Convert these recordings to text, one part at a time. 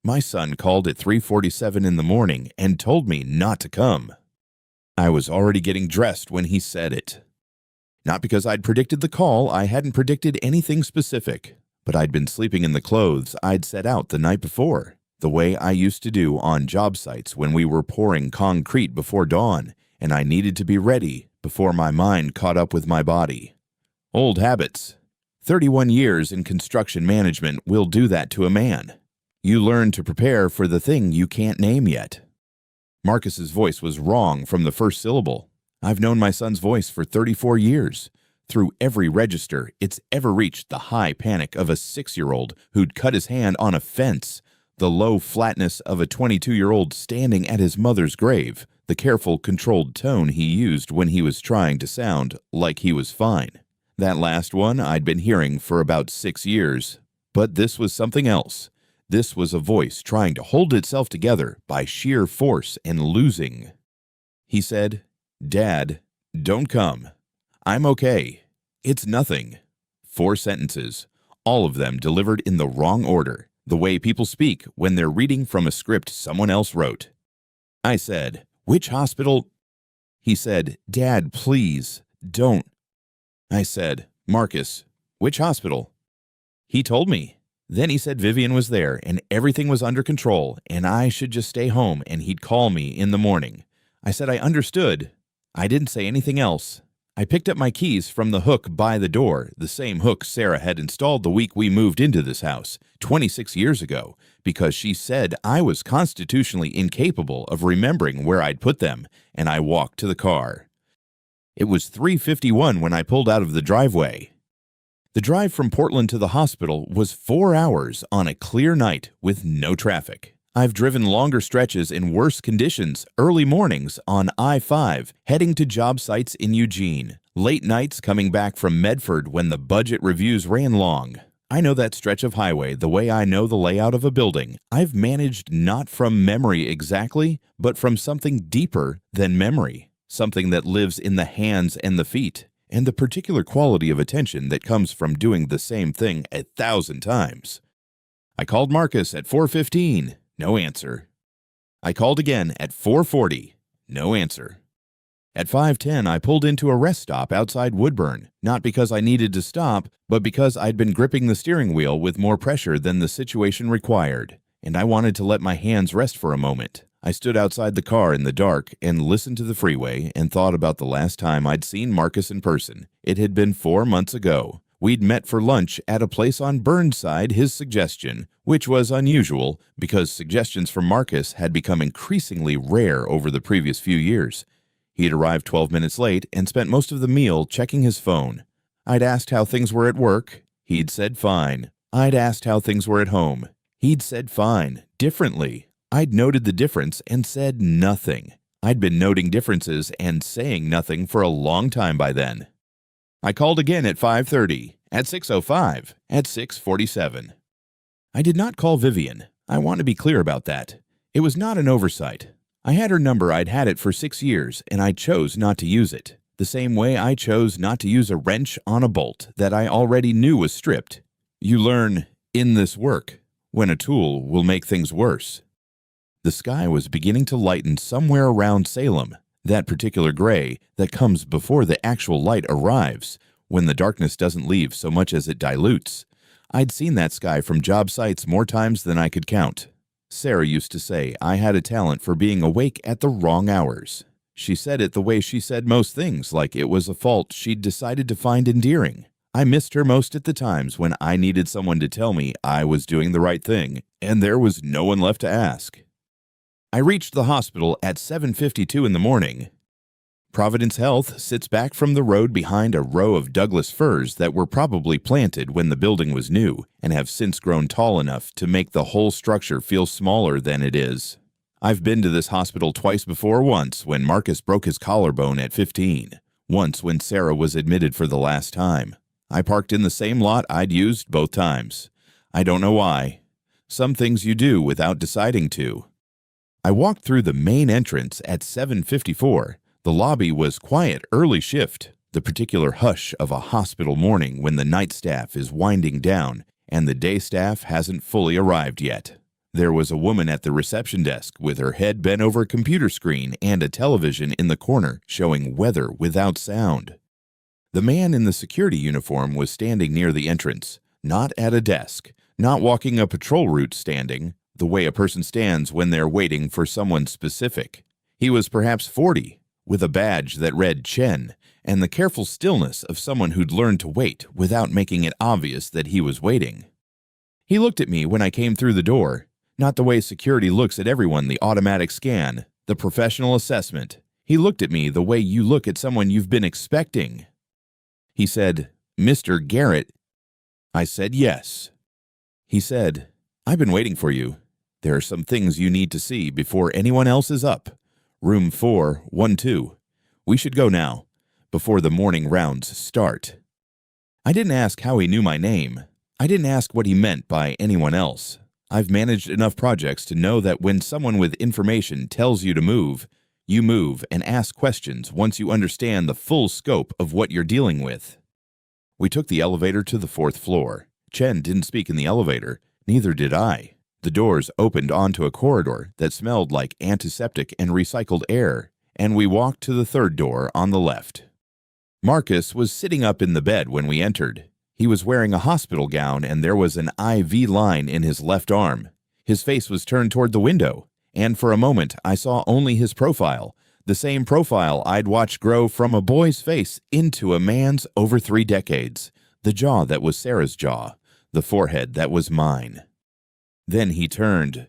My son called at 3:47 in the morning and told me not to come. I was already getting dressed when he said it. Not because I'd predicted the call, I hadn't predicted anything specific, but I'd been sleeping in the clothes I'd set out the night before, the way I used to do on job sites when we were pouring concrete before dawn, and I needed to be ready before my mind caught up with my body. Old habits. 31 years in construction management will do that to a man. You learn to prepare for the thing you can't name yet. Marcus's voice was wrong from the first syllable. I've known my son's voice for 34 years. Through every register, it's ever reached the high panic of a 6-year-old who'd cut his hand on a fence, the low flatness of a 22-year-old standing at his mother's grave, the careful, controlled tone he used when he was trying to sound like he was fine. That last one I'd been hearing for about 6 years. But this was something else. This was a voice trying to hold itself together by sheer force and losing. He said, "Dad, don't come. I'm okay. It's nothing." 4 sentences, all of them delivered in the wrong order, the way people speak when they're reading from a script someone else wrote. I said, "Which hospital?" He said, "Dad, please, don't." I said, "Marcus, which hospital?" He told me. Then he said Vivian was there and everything was under control and I should just stay home and he'd call me in the morning. I said I understood. I didn't say anything else. I picked up my keys from the hook by the door, the same hook Sarah had installed the week we moved into this house 26 years ago, because she said I was constitutionally incapable of remembering where I'd put them, and I walked to the car. It was 3:51 when I pulled out of the driveway. The drive from Portland to the hospital was 4 hours on a clear night with no traffic. I've driven longer stretches in worse conditions, early mornings on I-5, heading to job sites in Eugene, late nights coming back from Medford when the budget reviews ran long. I know that stretch of highway the way I know the layout of a building. I've managed not from memory exactly, but from something deeper than memory, something that lives in the hands and the feet, and the particular quality of attention that comes from doing the same thing 1,000 times. I called Marcus at 4:15, no answer. I called again at 4:40, no answer. At 5:10, I pulled into a rest stop outside Woodburn, not because I needed to stop, but because I'd been gripping the steering wheel with more pressure than the situation required, and I wanted to let my hands rest for a moment. I stood outside the car in the dark and listened to the freeway and thought about the last time I'd seen Marcus in person. It had been 4 months ago. We'd met for lunch at a place on Burnside, his suggestion, which was unusual because suggestions from Marcus had become increasingly rare over the previous few years. He'd arrived 12 minutes late and spent most of the meal checking his phone. I'd asked how things were at work. He'd said fine. I'd asked how things were at home. He'd said fine, differently. I'd noted the difference and said nothing. I'd been noting differences and saying nothing for a long time by then. I called again at 5:30, at 6:05, at 6:47. I did not call Vivian. I want to be clear about that. It was not an oversight. I had her number. I'd had it for 6 years, and I chose not to use it, the same way I chose not to use a wrench on a bolt that I already knew was stripped. You learn, in this work, when a tool will make things worse. The sky was beginning to lighten somewhere around Salem, that particular gray that comes before the actual light arrives, when the darkness doesn't leave so much as it dilutes. I'd seen that sky from job sites more times than I could count. Sarah used to say I had a talent for being awake at the wrong hours. She said it the way she said most things, like it was a fault she'd decided to find endearing. I missed her most at the times when I needed someone to tell me I was doing the right thing, and there was no one left to ask. I reached the hospital at 7:52 in the morning. Providence Health sits back from the road behind a row of Douglas firs that were probably planted when the building was new and have since grown tall enough to make the whole structure feel smaller than it is. I've been to this hospital twice before, once when Marcus broke his collarbone at 15, once when Sarah was admitted for the last time. I parked in the same lot I'd used both times. I don't know why. Some things you do without deciding to. I walked through the main entrance at 7:54. The lobby was quiet early shift, the particular hush of a hospital morning when the night staff is winding down and the day staff hasn't fully arrived yet. There was a woman at the reception desk with her head bent over a computer screen and a television in the corner showing weather without sound. The man in the security uniform was standing near the entrance, not at a desk, not walking a patrol route standing, the way a person stands when they're waiting for someone specific. He was perhaps 40, with a badge that read Chen, and the careful stillness of someone who'd learned to wait without making it obvious that he was waiting. He looked at me when I came through the door, not the way security looks at everyone, the automatic scan, the professional assessment. He looked at me the way you look at someone you've been expecting. He said, "Mr. Garrett." I said yes. He said, "I've been waiting for you. There are some things you need to see before anyone else is up. Room 412. We should go now, before the morning rounds start." I didn't ask how he knew my name. I didn't ask what he meant by anyone else. I've managed enough projects to know that when someone with information tells you move and ask questions once you understand the full scope of what you're dealing with. We took the elevator to the 4th floor. Chen didn't speak in the elevator, neither did I. The doors opened onto a corridor that smelled like antiseptic and recycled air, and we walked to the 3rd door on the left. Marcus was sitting up in the bed when we entered. He was wearing a hospital gown and there was an IV line in his left arm. His face was turned toward the window, and for a moment I saw only his profile, the same profile I'd watched grow from a boy's face into a man's over 3 decades, the jaw that was Sarah's jaw, the forehead that was mine. Then he turned.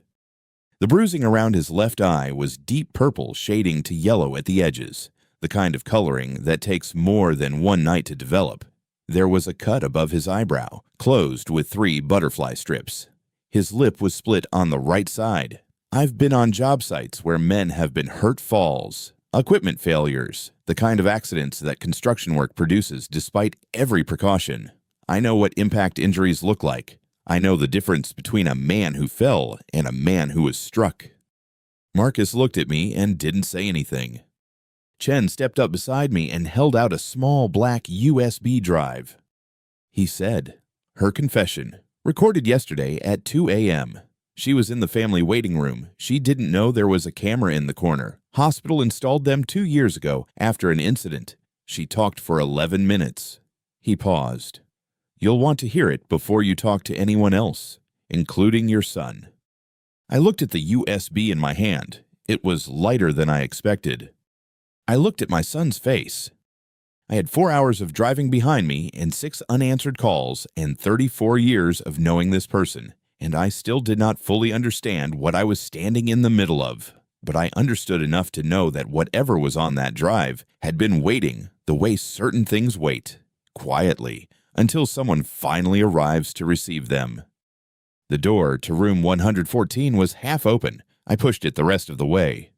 The bruising around his left eye was deep purple shading to yellow at the edges, the kind of coloring that takes more than one night to develop. There was a cut above his eyebrow, closed with 3 butterfly strips. His lip was split on the right side. I've been on job sites where men have been hurt falls, equipment failures, the kind of accidents that construction work produces despite every precaution. I know what impact injuries look like. I know the difference between a man who fell and a man who was struck. Marcus looked at me and didn't say anything. Chen stepped up beside me and held out a small black USB drive. He said, "Her confession, recorded yesterday at 2 a.m. She was in the family waiting room. She didn't know there was a camera in the corner. Hospital installed them 2 years ago after an incident. She talked for 11 minutes. He paused. "You'll want to hear it before you talk to anyone else, including your son." I looked at the USB in my hand. It was lighter than I expected. I looked at my son's face. I had 4 hours of driving behind me and 6 unanswered calls and 34 years of knowing this person, and I still did not fully understand what I was standing in the middle of. But I understood enough to know that whatever was on that drive had been waiting the way certain things wait, quietly, until someone finally arrives to receive them. The door to room 114 was half open. I pushed it the rest of the way.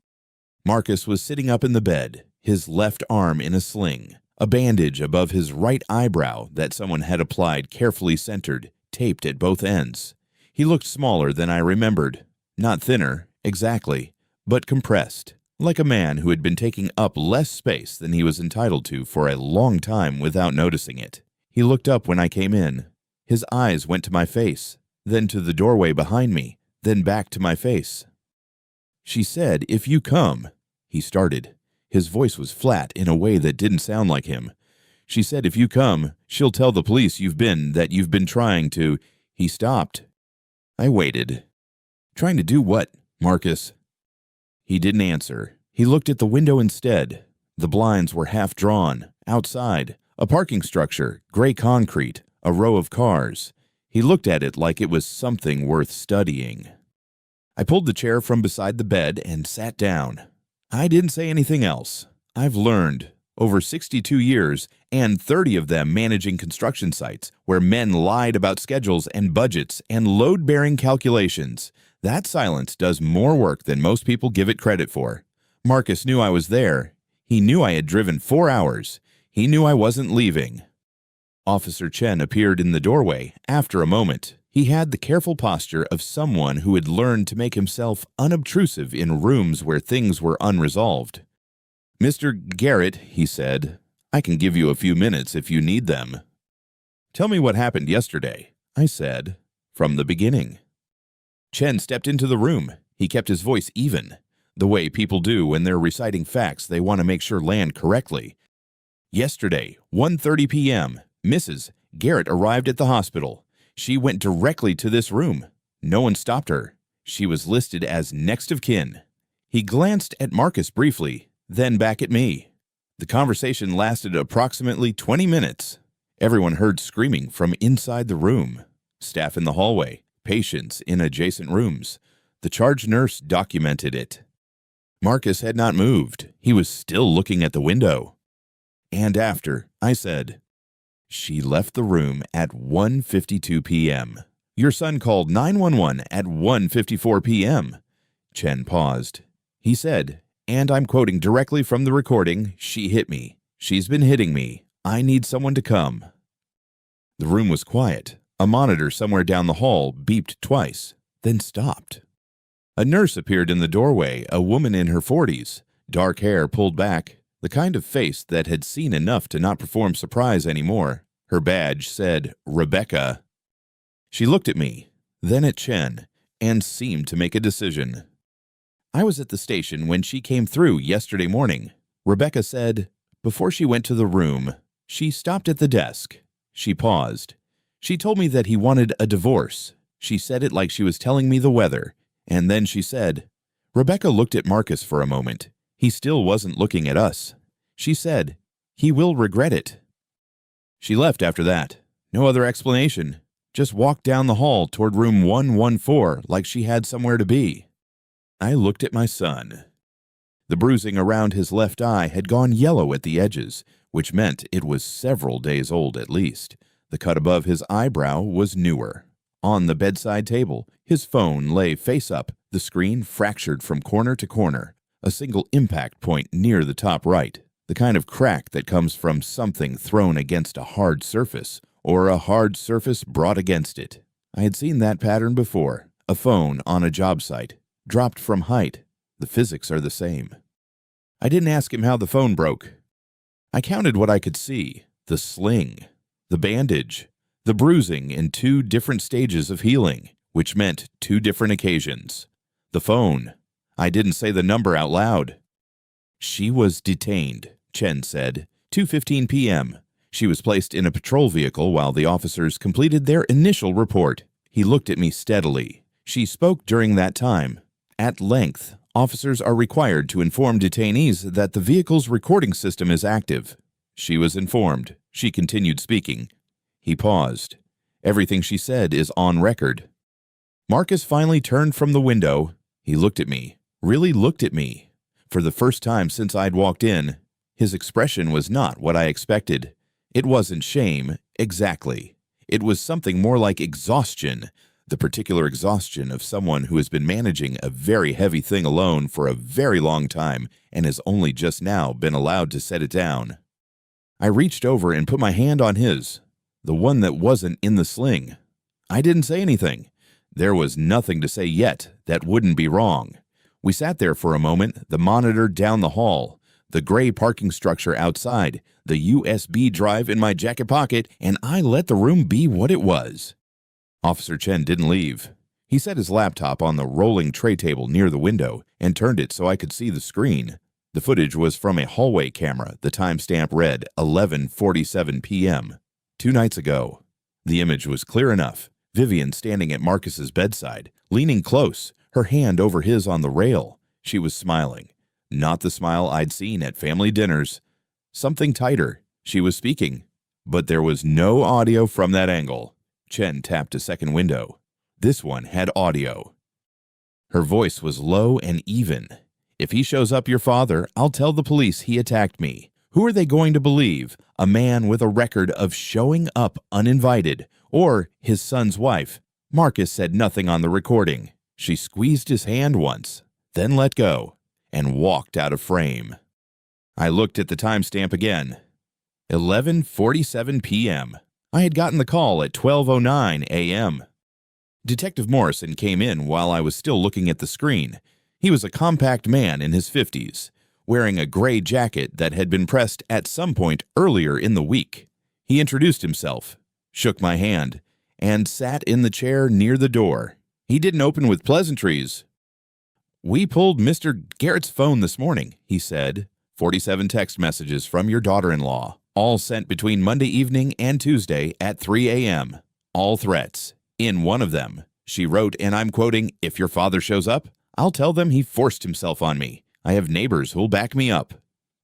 Marcus was sitting up in the bed, his left arm in a sling, a bandage above his right eyebrow that someone had applied carefully centered, taped at both ends. He looked smaller than I remembered. Not thinner, exactly, but compressed, like a man who had been taking up less space than he was entitled to for a long time without noticing it. He looked up when I came in. His eyes went to my face, then to the doorway behind me, then back to my face. "She said, if you come," he started. His voice was flat in a way that didn't sound like him. "She said, if you come, she'll tell the police that you've been trying to—" He stopped. I waited. "Trying to do what, Marcus?" He didn't answer. He looked at the window instead. The blinds were half drawn, outside, a parking structure, gray concrete, a row of cars. He looked at it like it was something worth studying. I pulled the chair from beside the bed and sat down. I didn't say anything else. I've learned, over 62 years, and 30 of them managing construction sites, where men lied about schedules and budgets and load-bearing calculations. That silence does more work than most people give it credit for. Marcus knew I was there. He knew I had driven 4 hours. He knew I wasn't leaving. Officer Chen appeared in the doorway after a moment. He had the careful posture of someone who had learned to make himself unobtrusive in rooms where things were unresolved. "Mr. Garrett," he said, "I can give you a few minutes if you need them." "Tell me what happened yesterday," I said, "from the beginning." Chen stepped into the room. He kept his voice even, the way people do when they're reciting facts they want to make sure land correctly. Yesterday, 1:30 p.m., Mrs. Garrett arrived at the hospital. She went directly to this room. No one stopped her. She was listed as next of kin. He glanced at Marcus briefly, then back at me. The conversation lasted approximately 20 minutes. Everyone heard screaming from inside the room. Staff in the hallway, patients in adjacent rooms. The charge nurse documented it. Marcus had not moved. He was still looking at the window. And after, I said, "She left the room at 1:52 p.m. Your son called 911 at 1:54 p.m. Chen paused. He said, and I'm quoting directly from the recording, "She hit me. She's been hitting me. I need someone to come." The room was quiet. A monitor somewhere down the hall beeped twice, then stopped. A nurse appeared in the doorway, a woman in her 40s, dark hair pulled back, the kind of face that had seen enough to not perform surprise anymore. Her badge said, "Rebecca." She looked at me, then at Chen, and seemed to make a decision. I was at the station when she came through yesterday morning. Rebecca said, before she went to the room, she stopped at the desk. She paused. She told me that he wanted a divorce. She said it like she was telling me the weather. And then she said, Rebecca looked at Marcus for a moment. He still wasn't looking at us. She said, "He will regret it." She left after that. No other explanation. Just walked down the hall toward room 114 like she had somewhere to be. I looked at my son. The bruising around his left eye had gone yellow at the edges, which meant it was several days old at least. The cut above his eyebrow was newer. On the bedside table, his phone lay face up, the screen fractured from corner to corner, a single impact point near the top right, the kind of crack that comes from something thrown against a hard surface, or a hard surface brought against it. I had seen that pattern before. A phone on a job site, dropped from height. The physics are the same. I didn't ask him how the phone broke. I counted what I could see: the sling, the bandage, the bruising in 2 different stages of healing, which meant 2 different occasions. The phone. I didn't say the number out loud. She was detained, Chen said, 2:15 p.m. She was placed in a patrol vehicle while the officers completed their initial report. He looked at me steadily. She spoke during that time. At length, officers are required to inform detainees that the vehicle's recording system is active. She was informed. She continued speaking. He paused. Everything she said is on record. Marcus finally turned from the window. He looked at me, really looked at me. For the first time since I'd walked in, his expression was not what I expected. It wasn't shame, exactly. It was something more like exhaustion, the particular exhaustion of someone who has been managing a very heavy thing alone for a very long time and has only just now been allowed to set it down. I reached over and put my hand on his, the one that wasn't in the sling. I didn't say anything. There was nothing to say yet that wouldn't be wrong. We sat there for a moment, the monitor down the hall, the gray parking structure outside, the USB drive in my jacket pocket, and I let the room be what it was. Officer Chen didn't leave. He set his laptop on the rolling tray table near the window and turned it so I could see the screen. The footage was from a hallway camera. The timestamp read 11:47 p.m. 2 nights ago. The image was clear enough. Vivian standing at Marcus's bedside, leaning close, her hand over his on the rail. She was smiling. Not the smile I'd seen at family dinners. Something tighter. She was speaking. But there was no audio from that angle. Chen tapped a second window. This one had audio. Her voice was low and even. "If he shows up, your father, I'll tell the police he attacked me. Who are they going to believe? A man with a record of showing up uninvited, or his son's wife?" Marcus said nothing on the recording. She squeezed his hand once, then let go, and walked out of frame. I looked at the timestamp again. 11:47 p.m. I had gotten the call at 12:09 a.m. Detective Morrison came in while I was still looking at the screen. He was a compact man in his 50s, wearing a gray jacket that had been pressed at some point earlier in the week. He introduced himself, shook my hand, and sat in the chair near the door. He didn't open with pleasantries. We pulled Mr. Garrett's phone this morning, he said. 47 text messages from your daughter-in-law, all sent between Monday evening and Tuesday at 3 a.m. All threats. In one of them, she wrote, and I'm quoting, "If your father shows up, I'll tell them he forced himself on me. I have neighbors who'll back me up."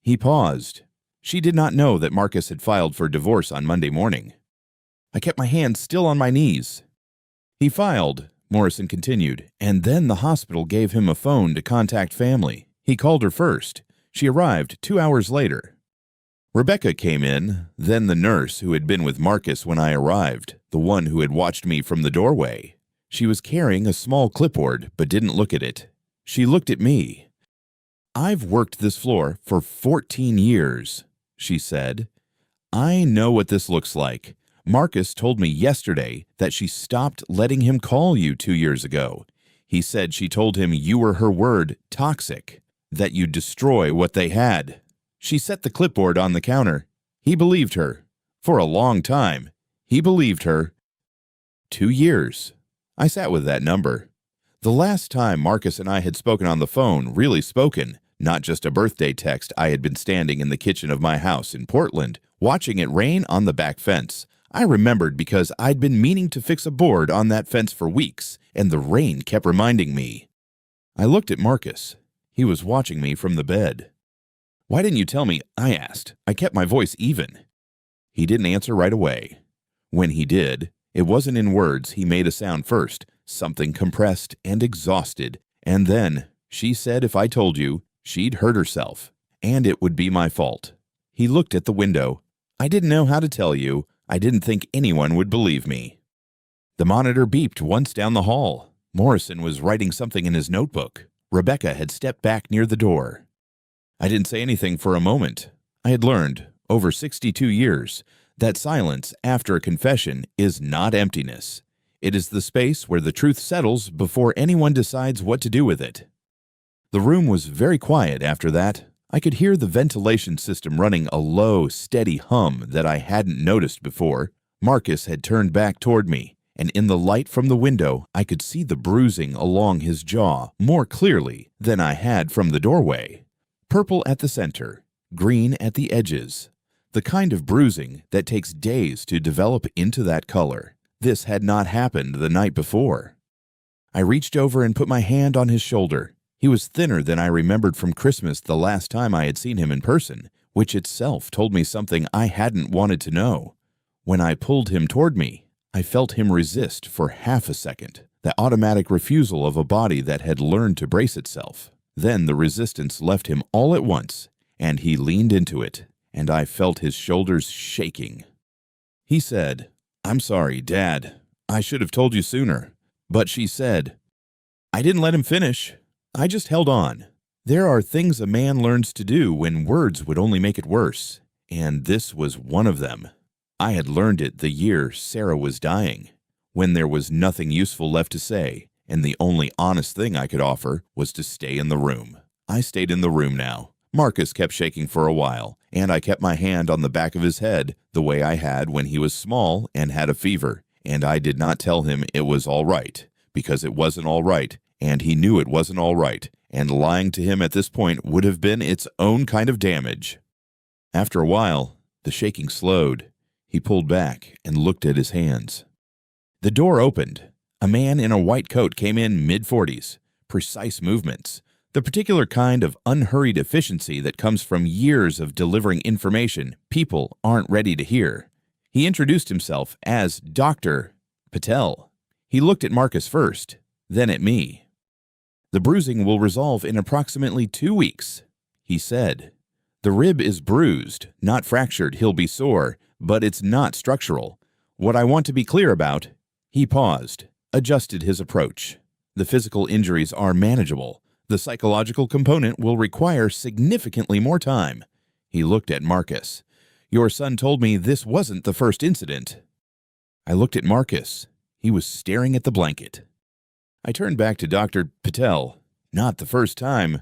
He paused. She did not know that Marcus had filed for divorce on Monday morning. I kept my hands still on my knees. He filed, Morrison continued, and then the hospital gave him a phone to contact family. He called her first. She arrived 2 hours later. Rebecca came in, then the nurse who had been with Marcus when I arrived, the one who had watched me from the doorway. She was carrying a small clipboard, but didn't look at it. She looked at me. "I've worked this floor for 14 years, she said. "I know what this looks like. Marcus told me yesterday that she stopped letting him call you 2 years ago. He said she told him you were her word, toxic, that you'd destroy what they had." She set the clipboard on the counter. He believed her. For a long time, he believed her. 2 years. I sat with that number. The last time Marcus and I had spoken on the phone, really spoken, not just a birthday text, I had been standing in the kitchen of my house in Portland, watching it rain on the back fence. I remembered because I'd been meaning to fix a board on that fence for weeks, and the rain kept reminding me. I looked at Marcus. He was watching me from the bed. "Why didn't you tell me?" I asked. I kept my voice even. He didn't answer right away. When he did, it wasn't in words. He made a sound first, something compressed and exhausted, and then, "She said if I told you, she'd hurt herself, and it would be my fault." He looked at the window. "I didn't know how to tell you. I didn't think anyone would believe me." The monitor beeped once down the hall. Morrison was writing something in his notebook. Rebecca had stepped back near the door. I didn't say anything for a moment. I had learned, over 62 years, that silence after a confession is not emptiness. It is the space where the truth settles before anyone decides what to do with it. The room was very quiet after that. I could hear the ventilation system running a low, steady hum that I hadn't noticed before. Marcus had turned back toward me, and in the light from the window, I could see the bruising along his jaw more clearly than I had from the doorway. Purple at the center, green at the edges. The kind of bruising that takes days to develop into that color. This had not happened the night before. I reached over and put my hand on his shoulder. He was thinner than I remembered from Christmas the last time I had seen him in person, which itself told me something I hadn't wanted to know. When I pulled him toward me, I felt him resist for half a second, the automatic refusal of a body that had learned to brace itself. Then the resistance left him all at once, and he leaned into it, and I felt his shoulders shaking. He said, "I'm sorry, Dad. I should have told you sooner." But she said, I didn't let him finish. I just held on. There are things a man learns to do when words would only make it worse, and this was one of them. I had learned it the year Sarah was dying, when there was nothing useful left to say, and the only honest thing I could offer was to stay in the room. I stayed in the room now. Marcus kept shaking for a while, and I kept my hand on the back of his head the way I had when he was small and had a fever, and I did not tell him it was all right, because it wasn't all right, and he knew it wasn't all right, and lying to him at this point would have been its own kind of damage. After a while, the shaking slowed. He pulled back and looked at his hands. The door opened. A man in a white coat came in mid-40s, precise movements, the particular kind of unhurried efficiency that comes from years of delivering information people aren't ready to hear. He introduced himself as Dr. Patel. He looked at Marcus first, then at me. "The bruising will resolve in approximately 2 weeks," he said. "The rib is bruised, not fractured. He'll be sore, but it's not structural. What I want to be clear about," he paused, adjusted his approach. "The physical injuries are manageable. The psychological component will require significantly more time." He looked at Marcus. "Your son told me this wasn't the first incident." I looked at Marcus. He was staring at the blanket. I turned back to Dr. Patel. "Not the first time."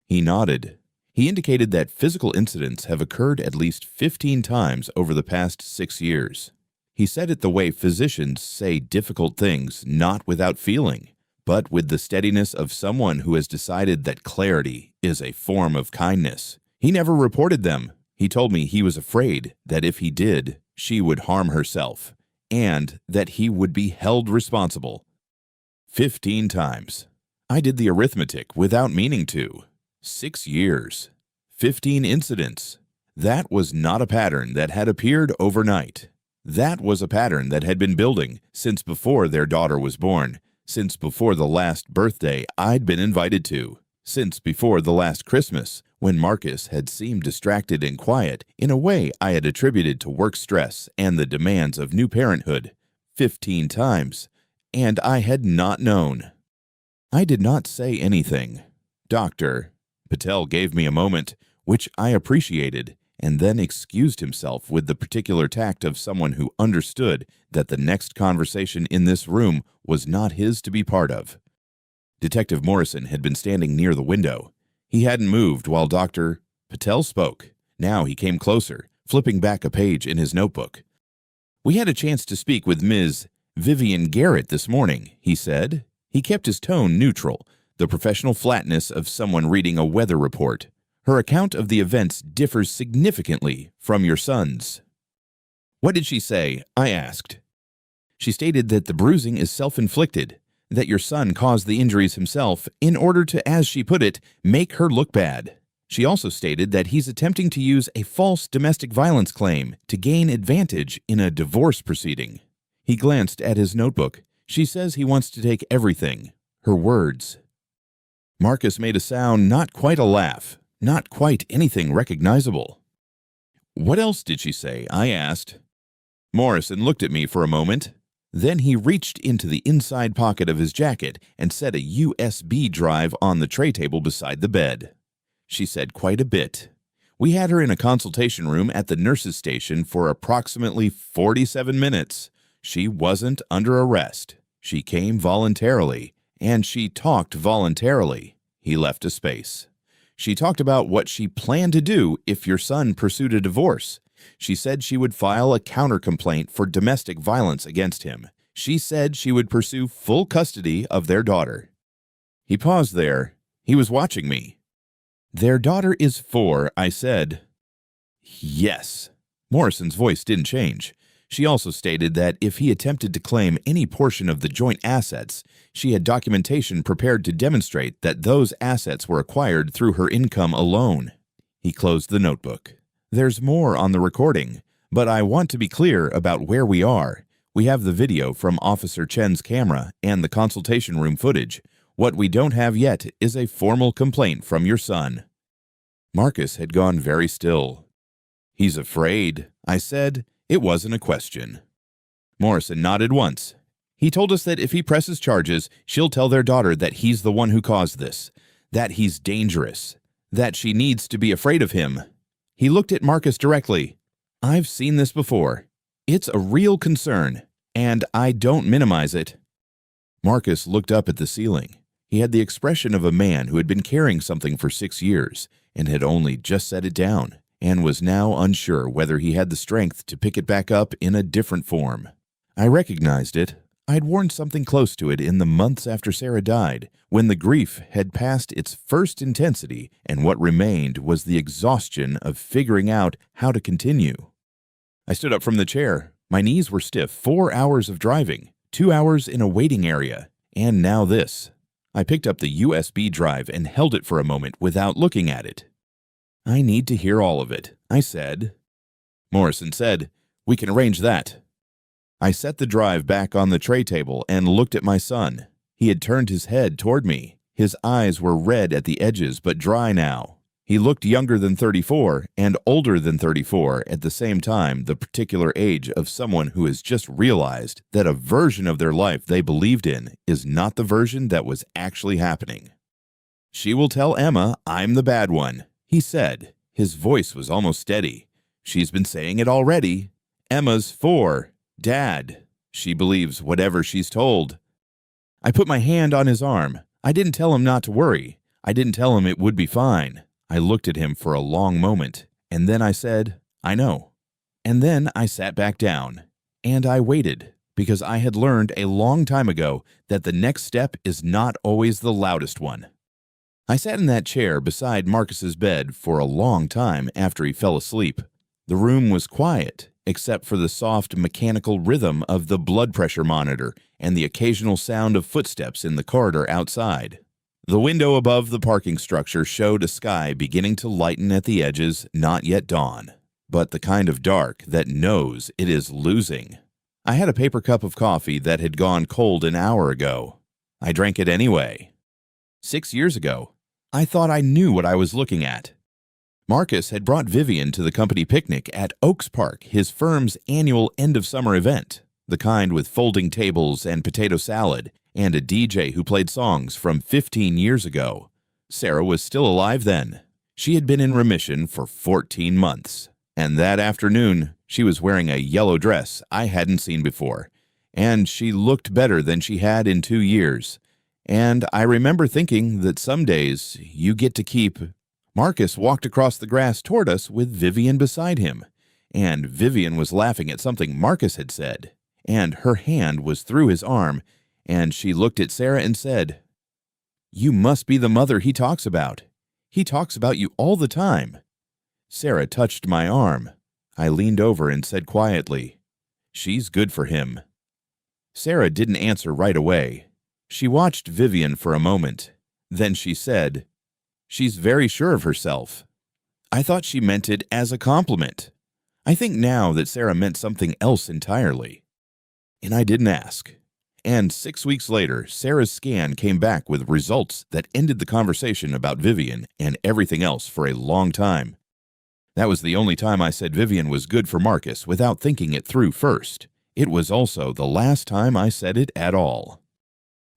He nodded. He indicated that physical incidents have occurred at least 15 times over the past 6 years. He said it the way physicians say difficult things, not without feeling, but with the steadiness of someone who has decided that clarity is a form of kindness. He never reported them. He told me he was afraid that if he did, she would harm herself, and that he would be held responsible. 15 times. I did the arithmetic without meaning to. 6 years. 15 incidents. That was not a pattern that had appeared overnight. That was a pattern that had been building since before their daughter was born, since before the last birthday I'd been invited to, since before the last Christmas, when Marcus had seemed distracted and quiet in a way I had attributed to work stress and the demands of new parenthood. 15 times. And I had not known. I did not say anything. Doctor, Patel gave me a moment, which I appreciated, and then excused himself with the particular tact of someone who understood that the next conversation in this room was not his to be part of. Detective Morrison had been standing near the window. He hadn't moved while Dr. Patel spoke. Now he came closer, flipping back a page in his notebook. "We had a chance to speak with Ms. Vivian Garrett this morning," he said. He kept his tone neutral, the professional flatness of someone reading a weather report. "Her account of the events differs significantly from your son's." "What did she say?" I asked. "She stated that the bruising is self-inflicted, that your son caused the injuries himself in order to, as she put it, make her look bad. She also stated that he's attempting to use a false domestic violence claim to gain advantage in a divorce proceeding." He glanced at his notebook. "She says he wants to take everything." Her words. Marcus made a sound, not quite a laugh, not quite anything recognizable. "What else did she say?" I asked. Morrison looked at me for a moment. Then he reached into the inside pocket of his jacket and set a USB drive on the tray table beside the bed. "She said quite a bit. We had her in a consultation room at the nurse's station for approximately 47 minutes. She wasn't under arrest. She came voluntarily, and she talked voluntarily." He left a space. "She talked about what she planned to do if your son pursued a divorce. She said she would file a counter-complaint for domestic violence against him. She said she would pursue full custody of their daughter." He paused there. He was watching me. "Their daughter is 4, I said. "Yes." Morrison's voice didn't change. She also stated that if he attempted to claim any portion of the joint assets, she had documentation prepared to demonstrate that those assets were acquired through her income alone. He closed the notebook. "There's more on the recording, but I want to be clear about where we are. We have the video from Officer Chen's camera and the consultation room footage. What we don't have yet is a formal complaint from your son." Marcus had gone very still. "He's afraid," I said. It wasn't a question. Morrison nodded once. "He told us that if he presses charges, she'll tell their daughter that he's the one who caused this, that he's dangerous, that she needs to be afraid of him." He looked at Marcus directly. "I've seen this before. It's a real concern, and I don't minimize it." Marcus looked up at the ceiling. He had the expression of a man who had been carrying something for 6 years and had only just set it down, and was now unsure whether he had the strength to pick it back up in a different form. I recognized it. I'd worn something close to it in the months after Sarah died, when the grief had passed its first intensity and what remained was the exhaustion of figuring out how to continue. I stood up from the chair. My knees were stiff. 4 hours of driving, 2 hours in a waiting area, and now this. I picked up the USB drive and held it for a moment without looking at it. "I need to hear all of it," I said. Morrison said, "We can arrange that." I set the drive back on the tray table and looked at my son. He had turned his head toward me. His eyes were red at the edges but dry now. He looked younger than 34 and older than 34 at the same time, the particular age of someone who has just realized that a version of their life they believed in is not the version that was actually happening. "She will tell Emma I'm the bad one," he said. His voice was almost steady. "She's been saying it already. Emma's 4. Dad. She believes whatever she's told." I put my hand on his arm. I didn't tell him not to worry. I didn't tell him it would be fine. I looked at him for a long moment, and then I said, "I know." And then I sat back down. And I waited, because I had learned a long time ago that the next step is not always the loudest one. I sat in that chair beside Marcus's bed for a long time after he fell asleep. The room was quiet, except for the soft mechanical rhythm of the blood pressure monitor and the occasional sound of footsteps in the corridor outside. The window above the parking structure showed a sky beginning to lighten at the edges, not yet dawn, but the kind of dark that knows it is losing. I had a paper cup of coffee that had gone cold an hour ago. I drank it anyway. 6 years ago, I thought I knew what I was looking at. Marcus had brought Vivian to the company picnic at Oaks Park, his firm's annual end-of-summer event, the kind with folding tables and potato salad, and a DJ who played songs from 15 years ago. Sarah was still alive then. She had been in remission for 14 months. And that afternoon, she was wearing a yellow dress I hadn't seen before, and she looked better than she had in 2 years. And I remember thinking that some days you get to keep. Marcus walked across the grass toward us with Vivian beside him, and Vivian was laughing at something Marcus had said, and her hand was through his arm, and she looked at Sarah and said, "You must be the mother he talks about. He talks about you all the time." Sarah touched my arm. I leaned over and said quietly, "She's good for him." Sarah didn't answer right away. She watched Vivian for a moment. Then she said, "She's very sure of herself." I thought she meant it as a compliment. I think now that Sarah meant something else entirely. And I didn't ask. And 6 weeks later, Sarah's scan came back with results that ended the conversation about Vivian and everything else for a long time. That was the only time I said Vivian was good for Marcus without thinking it through first. It was also the last time I said it at all.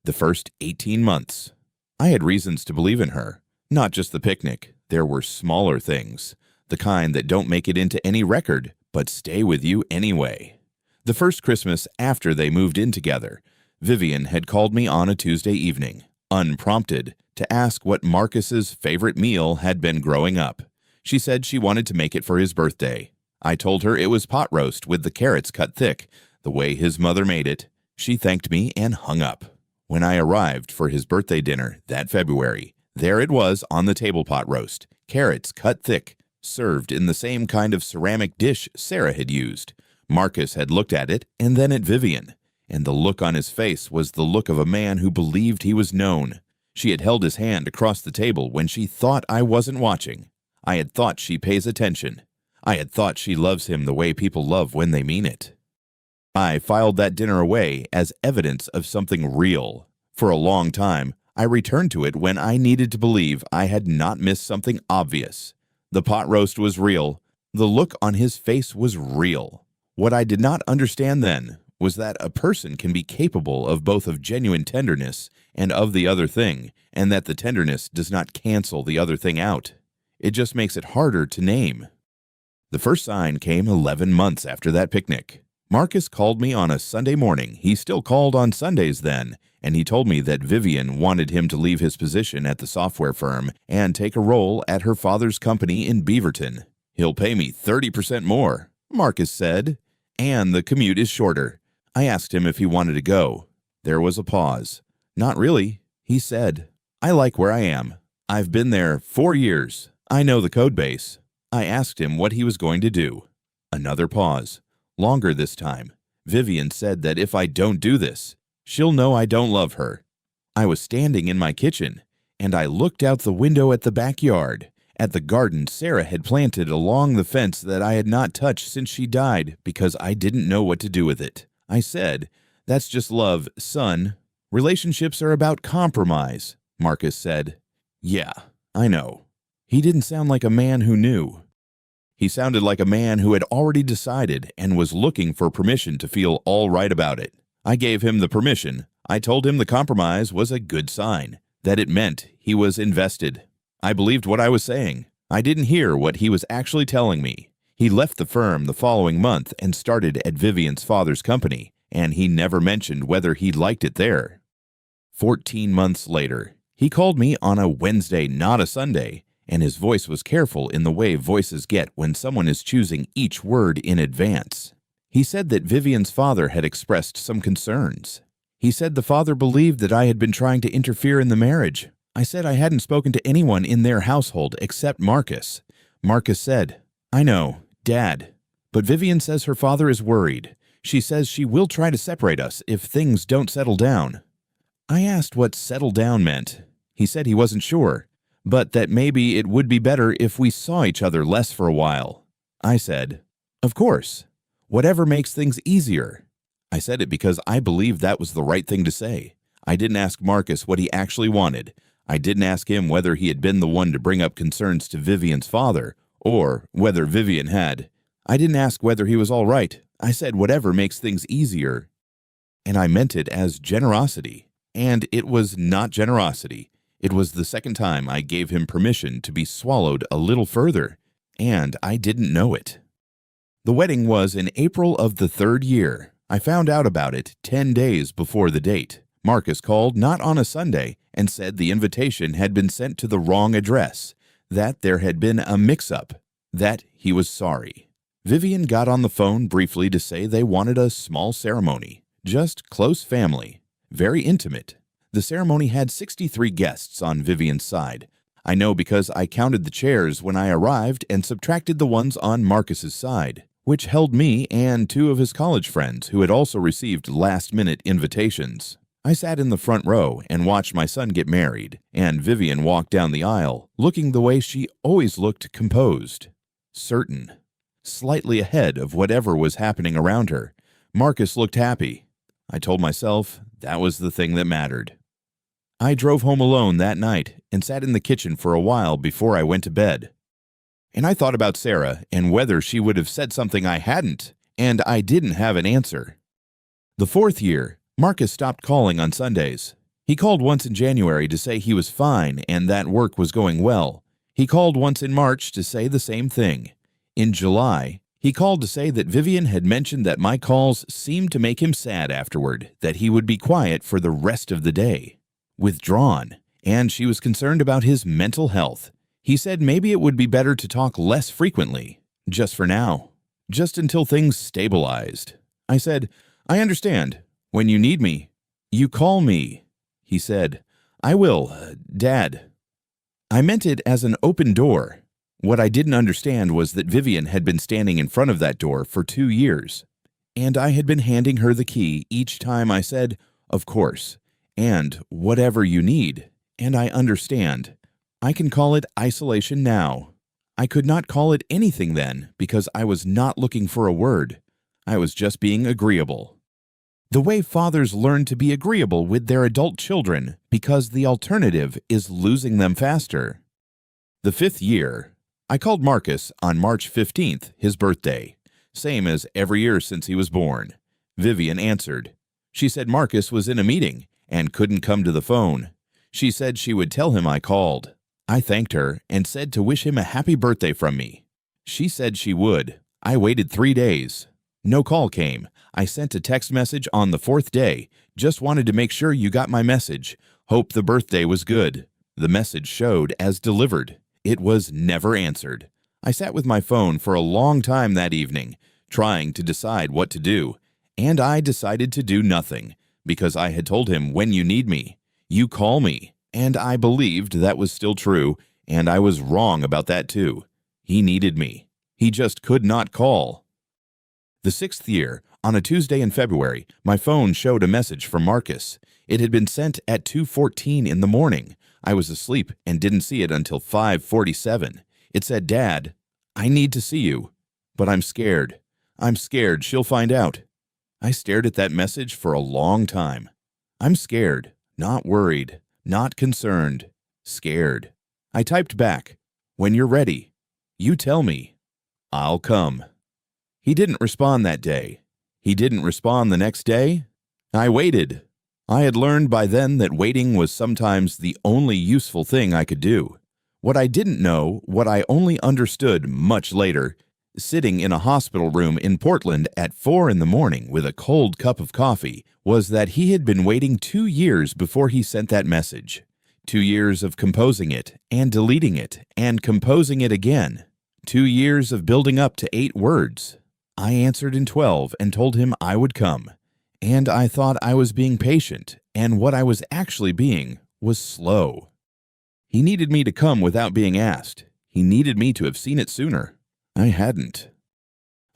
The first 18 months. I had reasons to believe in her. Not just the picnic. There were smaller things. The kind that don't make it into any record, but stay with you anyway. The first Christmas after they moved in together, Vivian had called me on a Tuesday evening, unprompted, to ask what Marcus's favorite meal had been growing up. She said she wanted to make it for his birthday. I told her it was pot roast with the carrots cut thick, the way his mother made it. She thanked me and hung up. When I arrived for his birthday dinner that February, there it was on the table, pot roast, carrots cut thick, served in the same kind of ceramic dish Sarah had used. Marcus had looked at it and then at Vivian, and the look on his face was the look of a man who believed he was known. She had held his hand across the table when she thought I wasn't watching. I had thought she pays attention. I had thought she loves him the way people love when they mean it. I filed that dinner away as evidence of something real. For a long time, I returned to it when I needed to believe I had not missed something obvious. The pot roast was real. The look on his face was real. What I did not understand then was that a person can be capable of both of genuine tenderness and of the other thing, and that the tenderness does not cancel the other thing out. It just makes it harder to name. The first sign came 11 months after that picnic. Marcus called me on a Sunday morning. He still called on Sundays then, and he told me that Vivian wanted him to leave his position at the software firm and take a role at her father's company in Beaverton. "He'll pay me 30% more," Marcus said, "and the commute is shorter." I asked him if he wanted to go. There was a pause. "Not really," he said. "I like where I am. I've been there 4 years. I know the code base." I asked him what he was going to do. Another pause. Longer this time. Vivian said that if I don't do this, she'll know I don't love her. I was standing in my kitchen, and I looked out the window at the backyard, at the garden Sarah had planted along the fence that I had not touched since she died because I didn't know what to do with it. I said, "That's just love, son. Relationships are about compromise," Marcus said. "Yeah, I know." He didn't sound like a man who knew. He sounded like a man who had already decided and was looking for permission to feel all right about it. I gave him the permission. I told him the compromise was a good sign, that it meant he was invested. I believed what I was saying. I didn't hear what he was actually telling me. He left the firm the following month and started at Vivian's father's company, and he never mentioned whether he liked it there. 14 months later, he called me on a Wednesday, not a Sunday, and his voice was careful in the way voices get when someone is choosing each word in advance. He said that Vivian's father had expressed some concerns. He said the father believed that I had been trying to interfere in the marriage. I said I hadn't spoken to anyone in their household except Marcus. Marcus said, "I know, Dad. But Vivian says her father is worried. She says she will try to separate us if things don't settle down." I asked what settle down meant. He said he wasn't sure, but that maybe it would be better if we saw each other less for a while. I said, "Of course. Whatever makes things easier." I said it because I believed that was the right thing to say. I didn't ask Marcus what he actually wanted. I didn't ask him whether he had been the one to bring up concerns to Vivian's father, or whether Vivian had. I didn't ask whether he was all right. I said whatever makes things easier. And I meant it as generosity. And it was not generosity. It was the second time I gave him permission to be swallowed a little further, and I didn't know it. The wedding was in April of the 3rd year. I found out about it 10 days before the date. Marcus called not on a Sunday and said the invitation had been sent to the wrong address, that there had been a mix-up, that he was sorry. Vivian got on the phone briefly to say they wanted a small ceremony, just close family, very intimate. The ceremony had 63 guests on Vivian's side. I know because I counted the chairs when I arrived and subtracted the ones on Marcus's side, which held me and 2 of his college friends who had also received last-minute invitations. I sat in the front row and watched my son get married, and Vivian walked down the aisle, looking the way she always looked, composed, certain, slightly ahead of whatever was happening around her. Marcus looked happy. I told myself that was the thing that mattered. I drove home alone that night and sat in the kitchen for a while before I went to bed. And I thought about Sarah and whether she would have said something I hadn't, and I didn't have an answer. The 4th year, Marcus stopped calling on Sundays. He called once in January to say he was fine and that work was going well. He called once in March to say the same thing. In July, he called to say that Vivian had mentioned that my calls seemed to make him sad afterward, that he would be quiet for the rest of the day, withdrawn, and she was concerned about his mental health. He said maybe it would be better to talk less frequently, just for now, just until things stabilized. I said, "I understand. When you need me, you call me." He said, "I will, Dad." I meant it as an open door. What I didn't understand was that Vivian had been standing in front of that door for 2 years, and I had been handing her the key each time I said, "Of course," and "whatever you need," and "I understand." I can call it isolation now. I could not call it anything then because I was not looking for a word. I was just being agreeable. The way fathers learn to be agreeable with their adult children because the alternative is losing them faster. The 5th year, I called Marcus on March 15th, his birthday, same as every year since he was born. Vivian answered. She said Marcus was in a meeting and couldn't come to the phone. She said she would tell him I called. I thanked her and said to wish him a happy birthday from me. She said she would. I waited 3 days. No call came. I sent a text message on the 4th day. Just wanted to make sure you got my message. Hope the birthday was good. The message showed as delivered. It was never answered. I sat with my phone for a long time that evening, trying to decide what to do. And I decided to do nothing, because I had told him, "When you need me, you call me." And I believed that was still true, and I was wrong about that too. He needed me. He just could not call. The 6th year, on a Tuesday in February, my phone showed a message from Marcus. It had been sent at 2:14 in the morning. I was asleep and didn't see it until 5:47. It said, "Dad, I need to see you, but I'm scared. I'm scared she'll find out." I stared at that message for a long time. I'm scared, not worried, not concerned, scared. I typed back, "When you're ready, you tell me. I'll come." He didn't respond that day. He didn't respond the next day. I waited. I had learned by then that waiting was sometimes the only useful thing I could do. What I didn't know, what I only understood much later, sitting in a hospital room in Portland at 4 in the morning with a cold cup of coffee, was that he had been waiting 2 years before he sent that message. 2 years of composing it and deleting it and composing it again. 2 years of building up to 8 words. I answered in 12 and told him I would come. And I thought I was being patient, and what I was actually being was slow. He needed me to come without being asked. He needed me to have seen it sooner. I hadn't.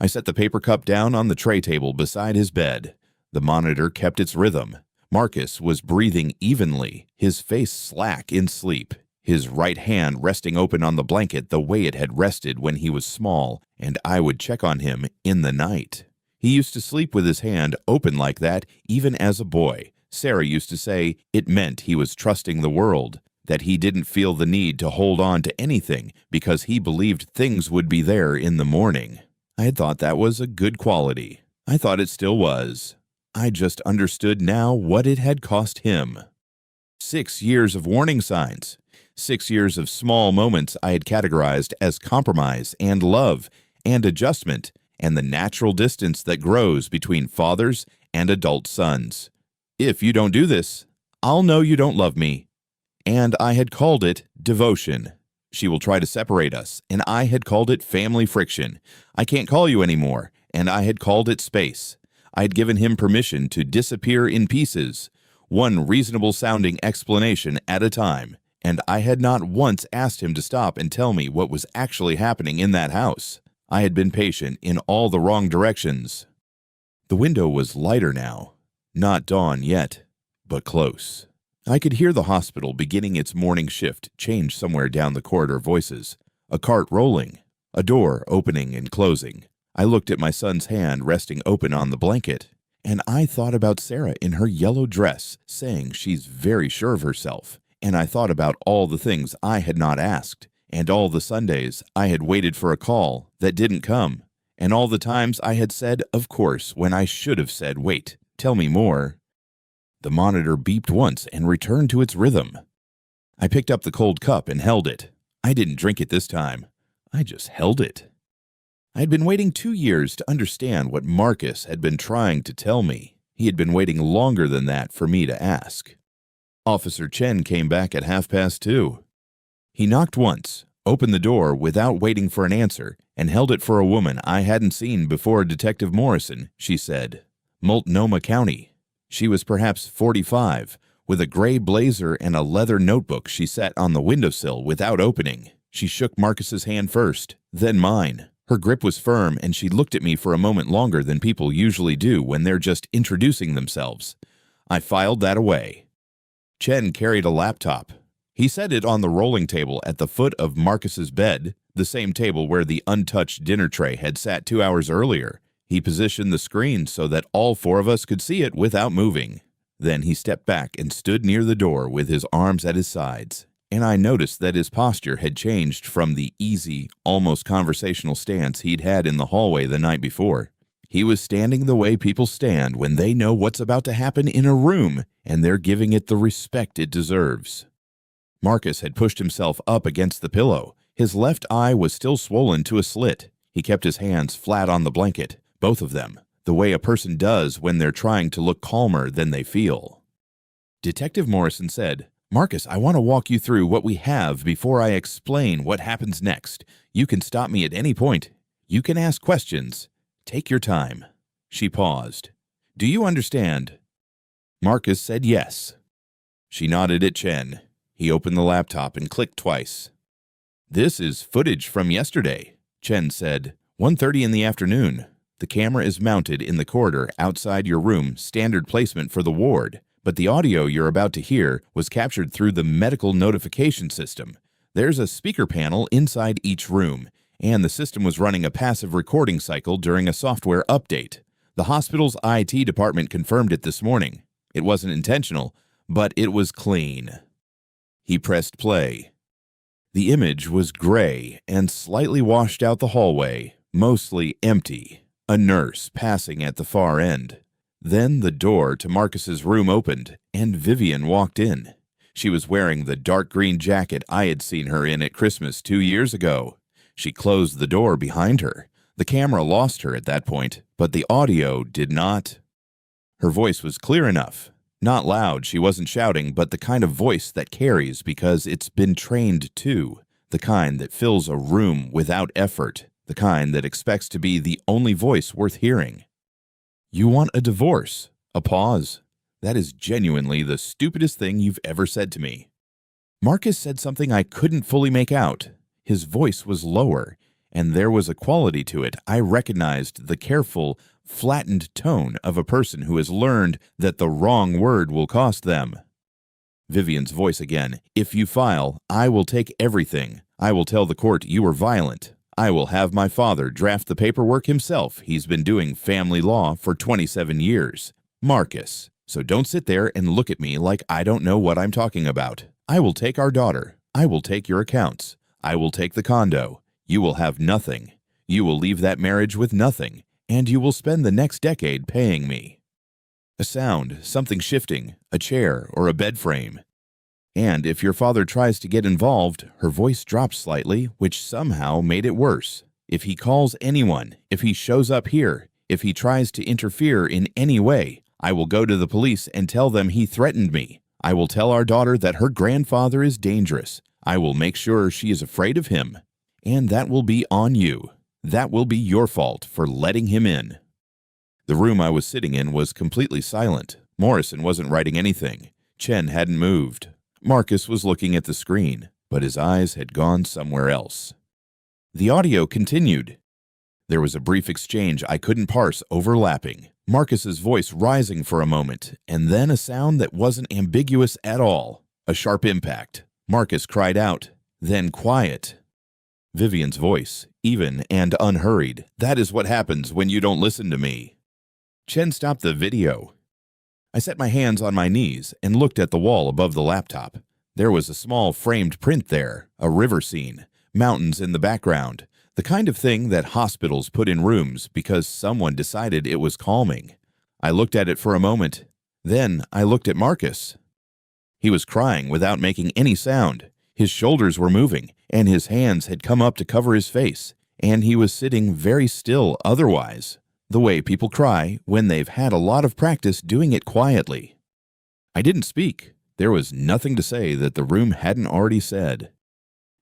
I set the paper cup down on the tray table beside his bed. The monitor kept its rhythm. Marcus was breathing evenly, his face slack in sleep, his right hand resting open on the blanket the way it had rested when he was small, and I would check on him in the night. He used to sleep with his hand open like that even as a boy. Sarah used to say it meant he was trusting the world, that he didn't feel the need to hold on to anything because he believed things would be there in the morning. I had thought that was a good quality. I thought it still was. I just understood now what it had cost him. 6 years of warning signs. 6 years of small moments I had categorized as compromise and love and adjustment and the natural distance that grows between fathers and adult sons. If you don't do this, I'll know you don't love me. And I had called it devotion. She will try to separate us, and I had called it family friction. I can't call you anymore, and I had called it space. I had given him permission to disappear in pieces, one reasonable-sounding explanation at a time, and I had not once asked him to stop and tell me what was actually happening in that house. I had been patient in all the wrong directions. The window was lighter now. Not dawn yet, but close. I could hear the hospital beginning its morning shift change somewhere down the corridor voices. A cart rolling, a door opening and closing. I looked at my son's hand resting open on the blanket, and I thought about Sarah in her yellow dress saying she's very sure of herself, and I thought about all the things I had not asked, and all the Sundays I had waited for a call that didn't come, and all the times I had said, of course, when I should have said, wait, tell me more. The monitor beeped once and returned to its rhythm. I picked up the cold cup and held it. I didn't drink it this time. I just held it. I had been waiting 2 years to understand what Marcus had been trying to tell me. He had been waiting longer than that for me to ask. Officer Chen came back at 2:30. He knocked once, opened the door without waiting for an answer, and held it for a woman I hadn't seen before. Detective Morrison, she said. Multnomah County. She was perhaps 45. With a gray blazer and a leather notebook, she sat on the windowsill without opening. She shook Marcus's hand first, then mine. Her grip was firm, and she looked at me for a moment longer than people usually do when they're just introducing themselves. I filed that away. Chen carried a laptop. He set it on the rolling table at the foot of Marcus's bed, the same table where the untouched dinner tray had sat 2 hours earlier. He positioned the screen so that all 4 of us could see it without moving. Then he stepped back and stood near the door with his arms at his sides, and I noticed that his posture had changed from the easy, almost conversational stance he'd had in the hallway the night before. He was standing the way people stand when they know what's about to happen in a room, and they're giving it the respect it deserves. Marcus had pushed himself up against the pillow. His left eye was still swollen to a slit. He kept his hands flat on the blanket. Both of them, the way a person does when they're trying to look calmer than they feel. Detective Morrison said, Marcus, I want to walk you through what we have before I explain what happens next. You can stop me at any point. You can ask questions. Take your time. She paused. Do you understand? Marcus said yes. She nodded at Chen. He opened the laptop and clicked twice. This is footage from yesterday, Chen said. 1:30 in the afternoon. The camera is mounted in the corridor outside your room, standard placement for the ward, but the audio you're about to hear was captured through the medical notification system. There's a speaker panel inside each room, and the system was running a passive recording cycle during a software update. The hospital's IT department confirmed it this morning. It wasn't intentional, but it was clean. He pressed play. The image was gray and slightly washed out the hallway, mostly empty. A nurse passing at the far end. Then the door to Marcus's room opened, and Vivian walked in. She was wearing the dark green jacket I had seen her in at Christmas 2 years ago. She closed the door behind her. The camera lost her at that point, but the audio did not. Her voice was clear enough. Not loud, she wasn't shouting, but the kind of voice that carries because it's been trained to. The kind that fills a room without effort. the kind that expects to be the only voice worth hearing. You want a divorce? A pause. That is genuinely the stupidest thing you've ever said to me. Marcus said something I couldn't fully make out. His voice was lower, and there was a quality to it. I recognized the careful, flattened tone of a person who has learned that the wrong word will cost them. Vivian's voice again. If you file, I will take everything. I will tell the court you were violent. I will have my father draft the paperwork himself. He's been doing family law for 27 years. Marcus. So don't sit there and look at me like I don't know what I'm talking about. I will take our daughter. I will take your accounts. I will take the condo. You will have nothing. You will leave that marriage with nothing, and you will spend the next decade paying me. A sound, something shifting, a chair or a bed frame. And if your father tries to get involved, her voice dropped slightly, which somehow made it worse. If he calls anyone, if he shows up here, if he tries to interfere in any way, I will go to the police and tell them he threatened me. I will tell our daughter that her grandfather is dangerous. I will make sure she is afraid of him. And that will be on you. That will be your fault for letting him in. The room I was sitting in was completely silent. Morrison wasn't writing anything. Chen hadn't moved. Marcus was looking at the screen, but his eyes had gone somewhere else. The audio continued. There was a brief exchange I couldn't parse, overlapping. Marcus's voice rising for a moment, and then a sound that wasn't ambiguous at all. A sharp impact. Marcus cried out, then quiet. Vivian's voice, even and unhurried. That is what happens when you don't listen to me. Chen stopped the video. I set my hands on my knees and looked at the wall above the laptop. There was a small framed print there, a river scene, mountains in the background, the kind of thing that hospitals put in rooms because someone decided it was calming. I looked at it for a moment. Then I looked at Marcus. He was crying without making any sound. His shoulders were moving, and his hands had come up to cover his face, and he was sitting very still otherwise, the way people cry when they've had a lot of practice doing it quietly. I didn't speak. There was nothing to say that the room hadn't already said.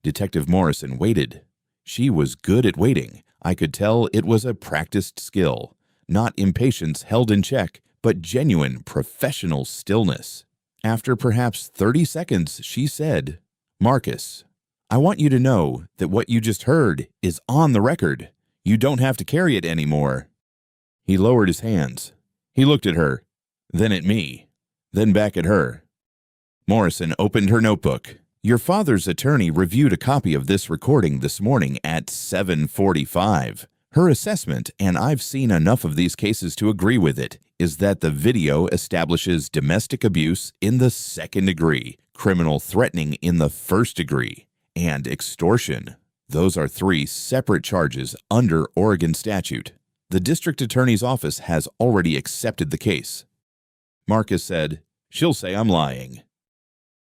Detective Morrison waited. She was good at waiting. I could tell it was a practiced skill, not impatience held in check, but genuine professional stillness. After perhaps 30 seconds, she said, Marcus, I want you to know that what you just heard is on the record. You don't have to carry it anymore. He lowered his hands. He looked at her, then at me, then back at her. Morrison opened her notebook. Your father's attorney reviewed a copy of this recording this morning at 7:45. Her assessment, and I've seen enough of these cases to agree with it, is that the video establishes domestic abuse in the second degree, criminal threatening in the first degree, and extortion. Those are 3 separate charges under Oregon statute. The district attorney's office has already accepted the case. Marcus said, she'll say I'm lying.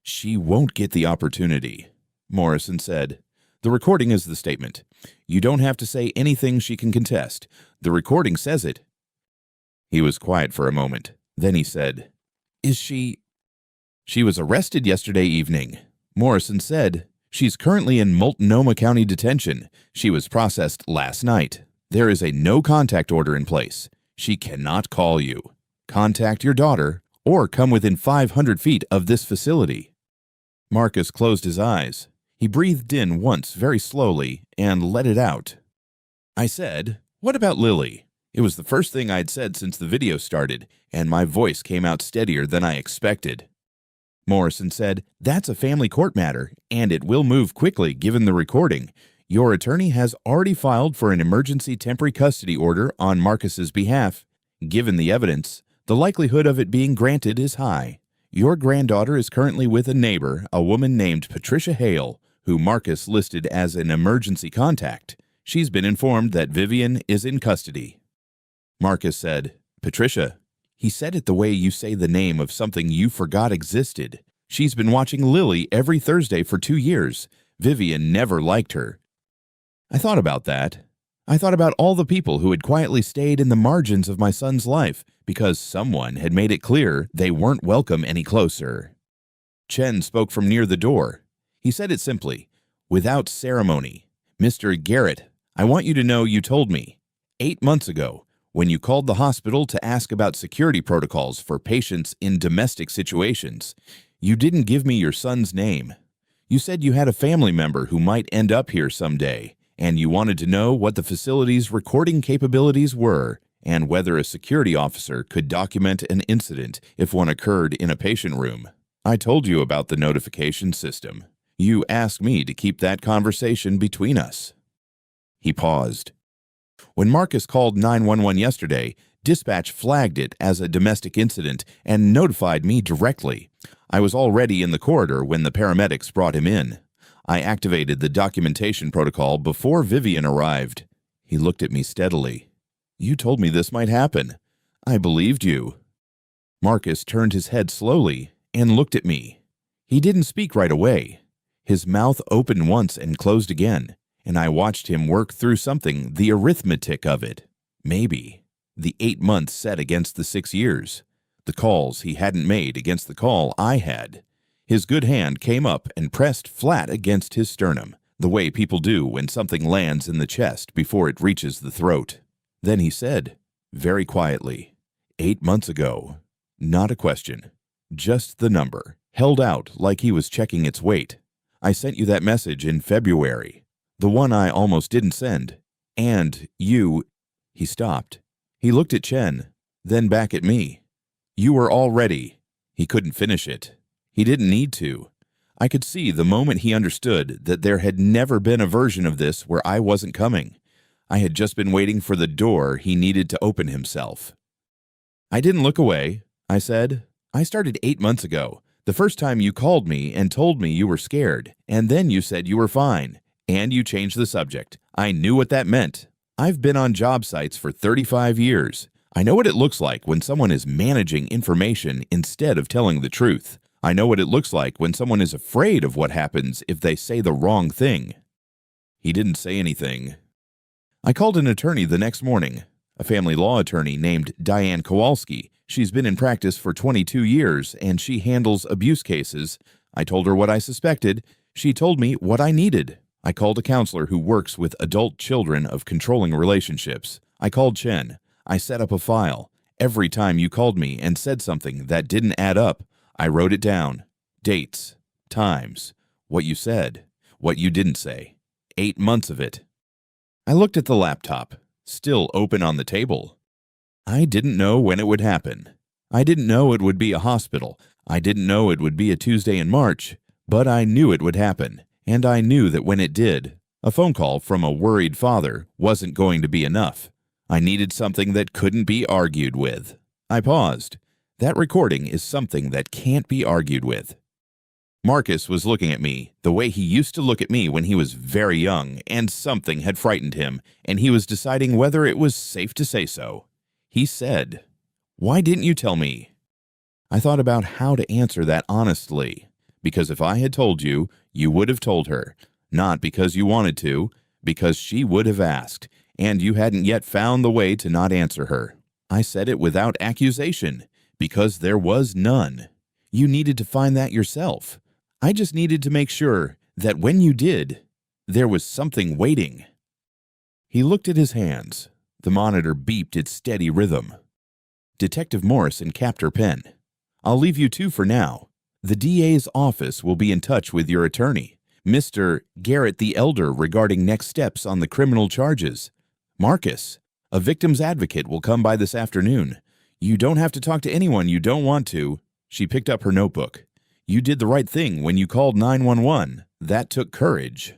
She won't get the opportunity. Morrison said, the recording is the statement. You don't have to say anything she can contest. The recording says it. He was quiet for a moment. Then he said, is she? She was arrested yesterday evening. Morrison said, she's currently in Multnomah County detention. She was processed last night. There is a no contact order in place. She cannot call you. Contact your daughter or come within 500 feet of this facility. Marcus closed his eyes. He breathed in once very slowly and let it out. I said, what about Lily? It was the first thing I'd said since the video started, and my voice came out steadier than I expected. Morrison said, that's a family court matter, and it will move quickly given the recording. Your attorney has already filed for an emergency temporary custody order on Marcus's behalf. Given the evidence, the likelihood of it being granted is high. Your granddaughter is currently with a neighbor, a woman named Patricia Hale, who Marcus listed as an emergency contact. She's been informed that Vivian is in custody. Marcus said, Patricia. He said it the way you say the name of something you forgot existed. She's been watching Lily every Thursday for 2 years. Vivian never liked her. I thought about that. I thought about all the people who had quietly stayed in the margins of my son's life because someone had made it clear they weren't welcome any closer. Chen spoke from near the door. He said it simply, without ceremony. Mr. Garrett, I want you to know you told me 8 months ago when you called the hospital to ask about security protocols for patients in domestic situations. You didn't give me your son's name. You said you had a family member who might end up here someday, and you wanted to know what the facility's recording capabilities were and whether a security officer could document an incident if one occurred in a patient room. I told you about the notification system. You asked me to keep that conversation between us. He paused. When Marcus called 911 yesterday, dispatch flagged it as a domestic incident and notified me directly. I was already in the corridor when the paramedics brought him in. I activated the documentation protocol before Vivian arrived. He looked at me steadily. You told me this might happen. I believed you. Marcus turned his head slowly and looked at me. He didn't speak right away. His mouth opened once and closed again, and I watched him work through something, the arithmetic of it. Maybe. The 8 months set against the 6 years. The calls he hadn't made against the call I had. His good hand came up and pressed flat against his sternum, the way people do when something lands in the chest before it reaches the throat. Then he said, very quietly, 8 months ago. Not a question. Just the number, held out like he was checking its weight. I sent you that message in February. The one I almost didn't send. And you... He stopped. He looked at Chen, then back at me. You were all ready. He couldn't finish it. He didn't need to. I could see the moment he understood that there had never been a version of this where I wasn't coming. I had just been waiting for the door he needed to open himself. I didn't look away, I said. I started 8 months ago. The first time you called me and told me you were scared, and then you said you were fine, and you changed the subject. I knew what that meant. I've been on job sites for 35 years. I know what it looks like when someone is managing information instead of telling the truth. I know what it looks like when someone is afraid of what happens if they say the wrong thing. He didn't say anything. I called an attorney the next morning, a family law attorney named Diane Kowalski. She's been in practice for 22 years, and she handles abuse cases. I told her what I suspected. She told me what I needed. I called a counselor who works with adult children of controlling relationships. I called Chen. I set up a file. Every time you called me and said something that didn't add up, I wrote it down. Dates, times, what you said, what you didn't say. 8 months of it. I looked at the laptop, still open on the table. I didn't know when it would happen. I didn't know it would be a hospital. I didn't know it would be a Tuesday in March, but I knew it would happen, and I knew that when it did, a phone call from a worried father wasn't going to be enough. I needed something that couldn't be argued with. I paused. That recording is something that can't be argued with. Marcus was looking at me the way he used to look at me when he was very young, and something had frightened him, and he was deciding whether it was safe to say so. He said, "Why didn't you tell me?" I thought about how to answer that honestly, because if I had told you, you would have told her, not because you wanted to, because she would have asked, and you hadn't yet found the way to not answer her. I said it without accusation, because there was none. You needed to find that yourself. I just needed to make sure that when you did, there was something waiting. He looked at his hands. The monitor beeped its steady rhythm. Detective Morrison capped her pen. I'll leave you two for now. The DA's office will be in touch with your attorney, Mr. Garrett the Elder, regarding next steps on the criminal charges. Marcus, a victim's advocate, will come by this afternoon. You don't have to talk to anyone you don't want to. She picked up her notebook. You did the right thing when you called 911. That took courage.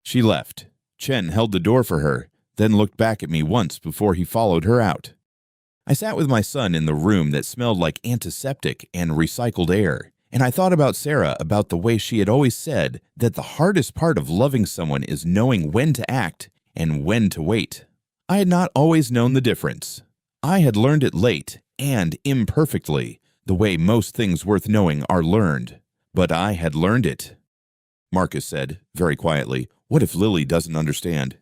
She left. Chen held the door for her, then looked back at me once before he followed her out. I sat with my son in the room that smelled like antiseptic and recycled air, and I thought about Sarah, about the way she had always said that the hardest part of loving someone is knowing when to act and when to wait. I had not always known the difference. I had learned it late and imperfectly, the way most things worth knowing are learned. But I had learned it. Marcus said, very quietly, "What if Lily doesn't understand?"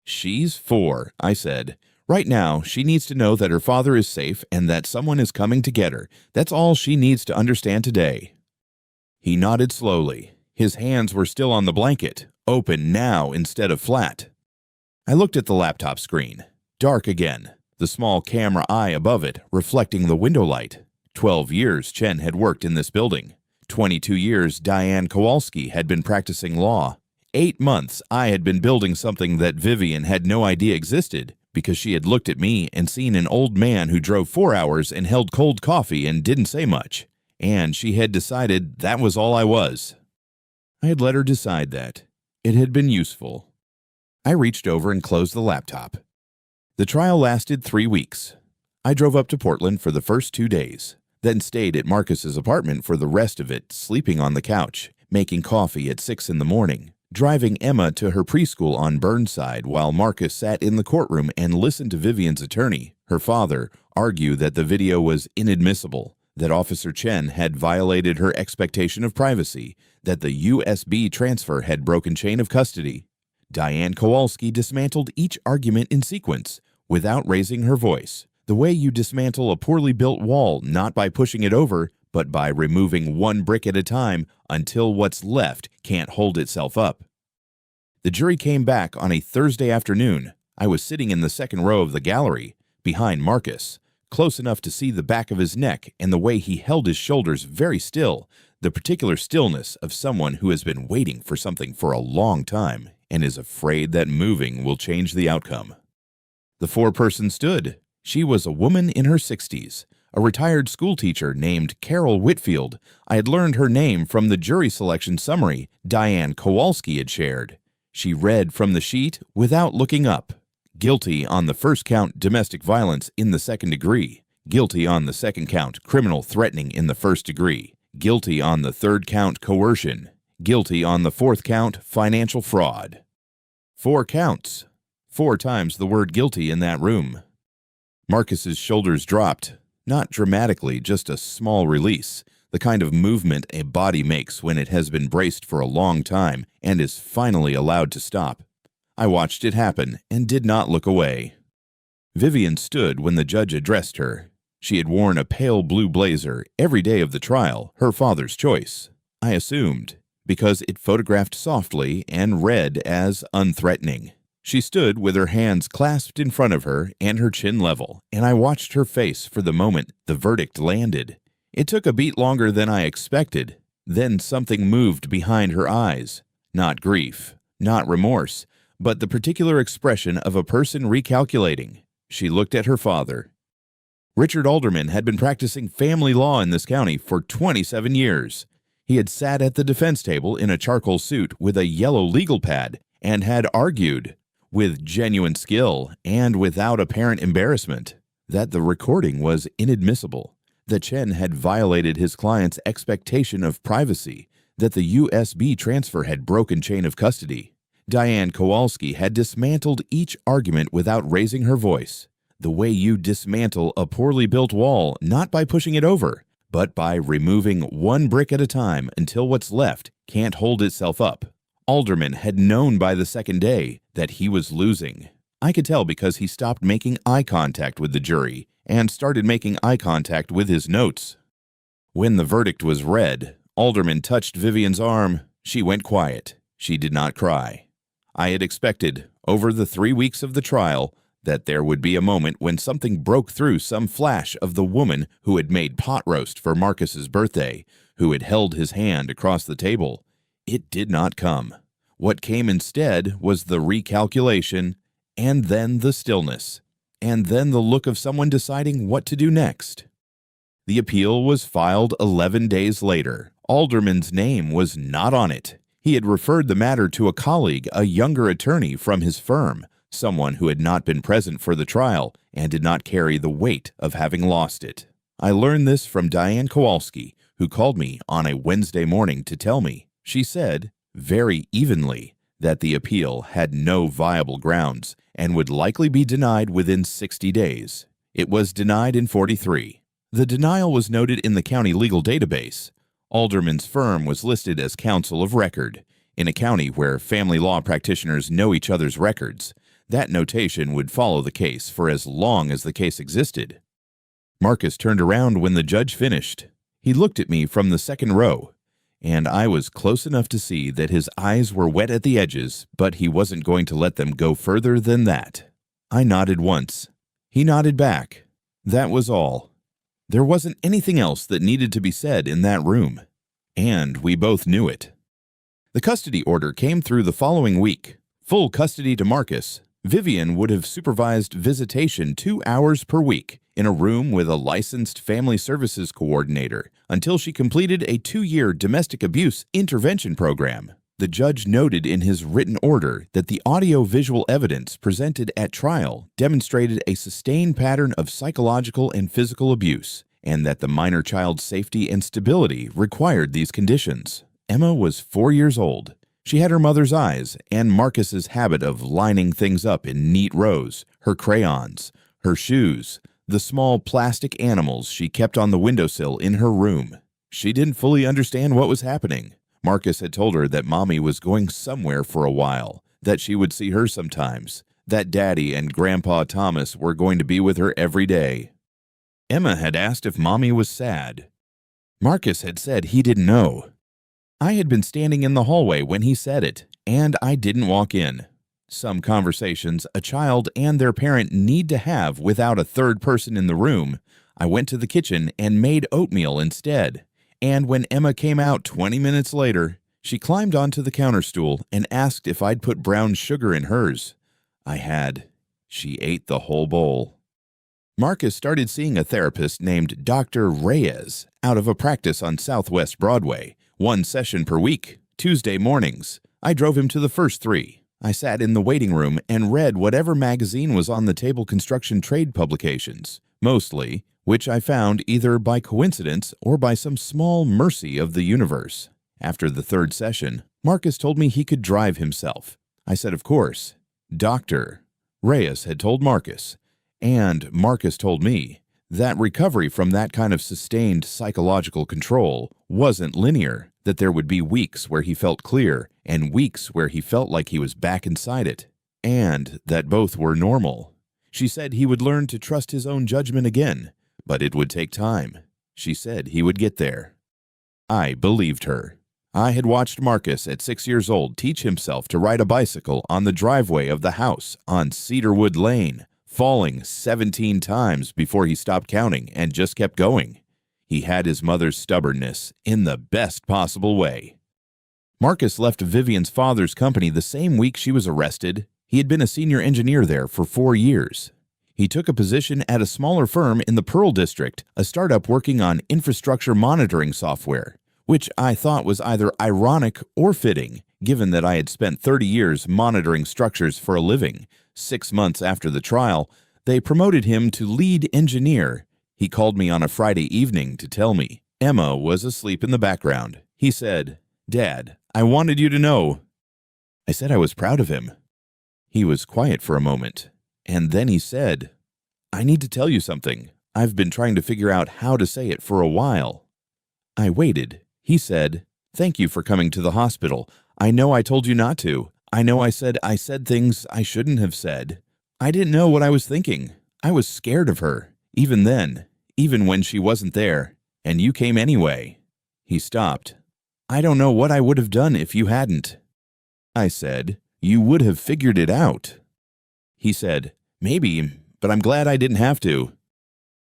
"She's 4, I said. Right now, she needs to know that her father is safe and that someone is coming to get her. That's all she needs to understand today." He nodded slowly. His hands were still on the blanket, open now instead of flat. I looked at the laptop screen. Dark again, the small camera eye above it reflecting the window light. 12 years Chen had worked in this building. 22 years Diane Kowalski had been practicing law. 8 months I had been building something that Vivian had no idea existed because she had looked at me and seen an old man who drove 4 hours and held cold coffee and didn't say much. And she had decided that was all I was. I had let her decide that. It had been useful. I reached over and closed the laptop. The trial lasted 3 weeks. I drove up to Portland for the first 2 days, then stayed at Marcus's apartment for the rest of it, sleeping on the couch, making coffee at 6 in the morning, driving Emma to her preschool on Burnside while Marcus sat in the courtroom and listened to Vivian's attorney, her father, argue that the video was inadmissible, that Officer Chen had violated her expectation of privacy, that the USB transfer had broken chain of custody. Diane Kowalski dismantled each argument in sequence, without raising her voice, the way you dismantle a poorly built wall not by pushing it over, but by removing one brick at a time until what's left can't hold itself up. The jury came back on a Thursday afternoon. I was sitting in the second row of the gallery, behind Marcus, close enough to see the back of his neck and the way he held his shoulders very still, the particular stillness of someone who has been waiting for something for a long time and is afraid that moving will change the outcome. The foreperson stood. She was a woman in her 60s, a retired schoolteacher named Carol Whitfield. I had learned her name from the jury selection summary Diane Kowalski had shared. She read from the sheet without looking up. Guilty on the first count, domestic violence in the second degree. Guilty on the second count, criminal threatening in the first degree. Guilty on the third count, coercion. Guilty on the fourth count, financial fraud. 4 counts. 4 times the word guilty in that room. Marcus's shoulders dropped. Not dramatically, just a small release, the kind of movement a body makes when it has been braced for a long time and is finally allowed to stop. I watched it happen and did not look away. Vivian stood when the judge addressed her. She had worn a pale blue blazer every day of the trial, her father's choice, I assumed, because it photographed softly and read as unthreatening. She stood with her hands clasped in front of her and her chin level, and I watched her face for the moment the verdict landed. It took a beat longer than I expected. Then something moved behind her eyes. Not grief, not remorse, but the particular expression of a person recalculating. She looked at her father. Richard Alderman had been practicing family law in this county for 27 years. He had sat at the defense table in a charcoal suit with a yellow legal pad and had argued, with genuine skill and without apparent embarrassment, that the recording was inadmissible, that Chen had violated his client's expectation of privacy, that the USB transfer had broken chain of custody. Diane Kowalski had dismantled each argument without raising her voice, the way you dismantle a poorly built wall not by pushing it over, but by removing one brick at a time until what's left can't hold itself up. Alderman had known by the second day that he was losing. I could tell because he stopped making eye contact with the jury and started making eye contact with his notes. When the verdict was read, Alderman touched Vivian's arm. She went quiet. She did not cry. I had expected, over the 3 weeks of the trial, that there would be a moment when something broke through, some flash of the woman who had made pot roast for Marcus's birthday, who had held his hand across the table. It did not come. What came instead was the recalculation, and then the stillness, and then the look of someone deciding what to do next. The appeal was filed 11 days later. Alderman's name was not on it. He had referred the matter to a colleague, a younger attorney from his firm, someone who had not been present for the trial and did not carry the weight of having lost it. I learned this from Diane Kowalski, who called me on a Wednesday morning to tell me. She said, very evenly, that the appeal had no viable grounds and would likely be denied within 60 days. It was denied in 43. The denial was noted in the county legal database. Alderman's firm was listed as counsel of record. In a county where family law practitioners know each other's records, that notation would follow the case for as long as the case existed. Marcus turned around when the judge finished. He looked at me from the second row, and I was close enough to see that his eyes were wet at the edges, but he wasn't going to let them go further than that. I nodded once. He nodded back. That was all. There wasn't anything else that needed to be said in that room, and we both knew it. The custody order came through the following week. Full custody to Marcus. Vivian would have supervised visitation 2 hours per week in a room with a licensed family services coordinator until she completed a 2-year domestic abuse intervention program. The judge noted in his written order that the audio-visual evidence presented at trial demonstrated a sustained pattern of psychological and physical abuse, and that the minor child's safety and stability required these conditions. Emma was 4 years old. She had her mother's eyes and Marcus's habit of lining things up in neat rows, her crayons, her shoes, the small plastic animals she kept on the windowsill in her room. She didn't fully understand what was happening. Marcus had told her that Mommy was going somewhere for a while, that she would see her sometimes, that Daddy and Grandpa Thomas were going to be with her every day. Emma had asked if Mommy was sad. Marcus had said he didn't know. I had been standing in the hallway when he said it, and I didn't walk in. Some conversations a child and their parent need to have without a third person in the room. I went to the kitchen and made oatmeal instead. And when Emma came out 20 minutes later, she climbed onto the counter stool and asked if I'd put brown sugar in hers. I had. She ate the whole bowl. Marcus started seeing a therapist named Dr. Reyes out of a practice on Southwest Broadway, 1 session per week, Tuesday mornings. I drove him to the first 3. I sat in the waiting room and read whatever magazine was on the table construction trade publications, mostly, which I found either by coincidence or by some small mercy of the universe. After the 3rd session, Marcus told me he could drive himself. I said, of course. Dr. Reyes had told Marcus, and Marcus told me, that recovery from that kind of sustained psychological control wasn't linear, that there would be weeks where he felt clear and weeks where he felt like he was back inside it, and that both were normal. She said he would learn to trust his own judgment again, but it would take time. She said he would get there. I believed her. I had watched Marcus at 6 years old teach himself to ride a bicycle on the driveway of the house on Cedarwood Lane, falling 17 times before he stopped counting and just kept going. He had his mother's stubbornness in the best possible way. Marcus left Vivian's father's company the same week she was arrested. He had been a senior engineer there for 4 years. He took a position at a smaller firm in the Pearl District, a startup working on infrastructure monitoring software, which I thought was either ironic or fitting, given that I had spent 30 years monitoring structures for a living. 6 months after the trial, they promoted him to lead engineer. He called me on a Friday evening to tell me. Emma was asleep in the background. He said, "Dad, I wanted you to know." I said I was proud of him. He was quiet for a moment, and then he said, "I need to tell you something. I've been trying to figure out how to say it for a while." I waited. He said, "Thank you for coming to the hospital. I know I told you not to. I know I said things I shouldn't have said. I didn't know what I was thinking. I was scared of her, even then, even when she wasn't there, and you came anyway." He stopped. "I don't know what I would have done if you hadn't." I said, "You would have figured it out." He said, "Maybe, but I'm glad I didn't have to."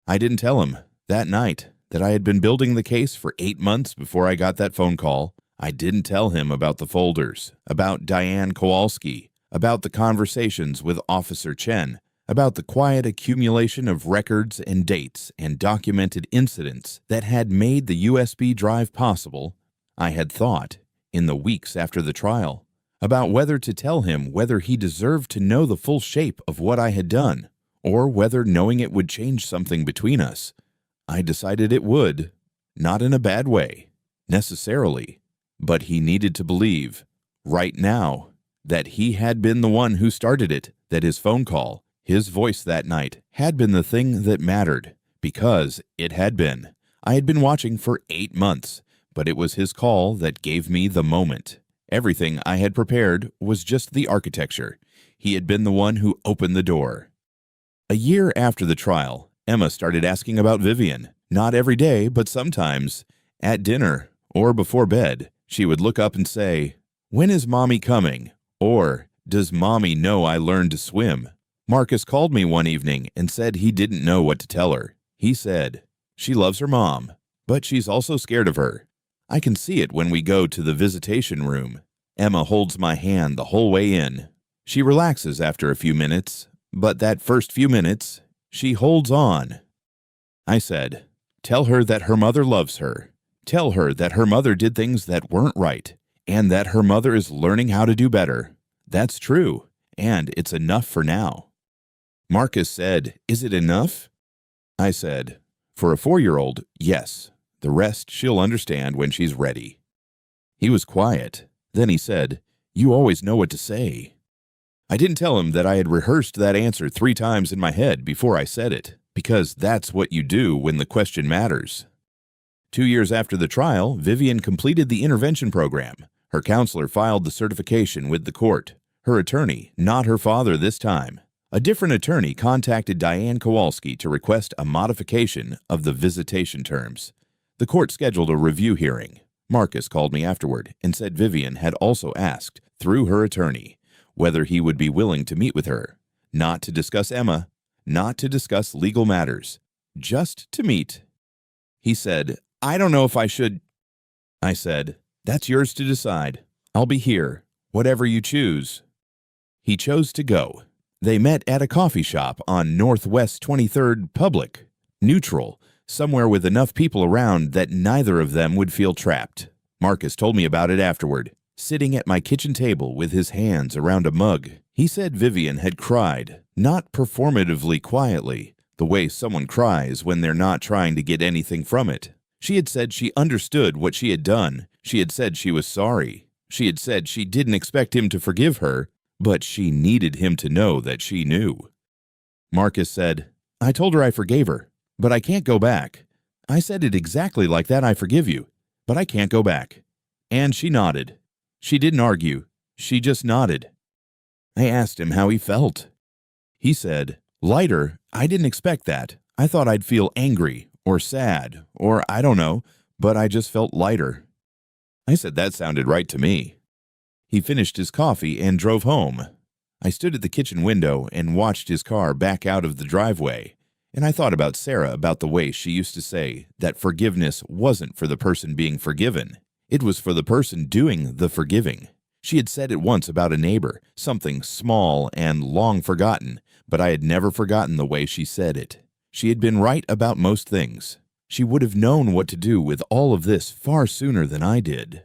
I didn't tell him that night that I had been building the case for 8 months before I got that phone call. I didn't tell him about the folders, about Diane Kowalski, about the conversations with Officer Chen, about the quiet accumulation of records and dates and documented incidents that had made the USB drive possible. I had thought, in the weeks after the trial, about whether to tell him whether he deserved to know the full shape of what I had done, or whether knowing it would change something between us. I decided it would, not in a bad way, necessarily, but he needed to believe, right now, that he had been the one who started it, that his phone call, his voice that night, had been the thing that mattered, because it had been. I had been watching for 8 months, but it was his call that gave me the moment. Everything I had prepared was just the architecture. He had been the one who opened the door. A year after the trial, Emma started asking about Vivian, not every day, but sometimes, at dinner Or before bed, she would look up and say, "When is Mommy coming?" Or, "Does Mommy know I learned to swim?" Marcus called me one evening and said he didn't know what to tell her. He said, "She loves her mom, but she's also scared of her. I can see it when we go to the visitation room. Emma holds my hand the whole way in. She relaxes after a few minutes, but that first few minutes, she holds on." I said, "Tell her that her mother loves her. Tell her that her mother did things that weren't right, and that her mother is learning how to do better. That's true, and it's enough for now." Marcus said, "Is it enough?" I said, "For a 4-year-old, yes. The rest she'll understand when she's ready." He was quiet. Then he said, "You always know what to say." I didn't tell him that I had rehearsed that answer 3 times in my head before I said it, because that's what you do when the question matters. 2 years after the trial, Vivian completed the intervention program. Her counselor filed the certification with the court. Her attorney, not her father this time. A different attorney contacted Diane Kowalski to request a modification of the visitation terms. The court scheduled a review hearing. Marcus called me afterward and said Vivian had also asked, through her attorney, whether he would be willing to meet with her, not to discuss Emma, not to discuss legal matters, just to meet. He said, "I don't know if I should." I said, "That's yours to decide. I'll be here, whatever you choose." He chose to go. They met at a coffee shop on Northwest 23rd Public, neutral, somewhere with enough people around that neither of them would feel trapped. Marcus told me about it afterward, sitting at my kitchen table with his hands around a mug. He said Vivian had cried, not performatively quietly, the way someone cries when they're not trying to get anything from it. She had said she understood what she had done. She had said she was sorry. She had said she didn't expect him to forgive her, but she needed him to know that she knew. Marcus said, "I told her I forgave her, but I can't go back. I said it exactly like that, I forgive you, but I can't go back." And she nodded. She didn't argue. She just nodded. I asked him how he felt. He said, "Lighter, I didn't expect that. I thought I'd feel angry or sad or I don't know, but I just felt lighter." I said that sounded right to me. He finished his coffee and drove home. I stood at the kitchen window and watched his car back out of the driveway, and I thought about Sarah, about the way she used to say that forgiveness wasn't for the person being forgiven. It was for the person doing the forgiving. She had said it once about a neighbor, something small and long forgotten, but I had never forgotten the way she said it. She had been right about most things. She would have known what to do with all of this far sooner than I did.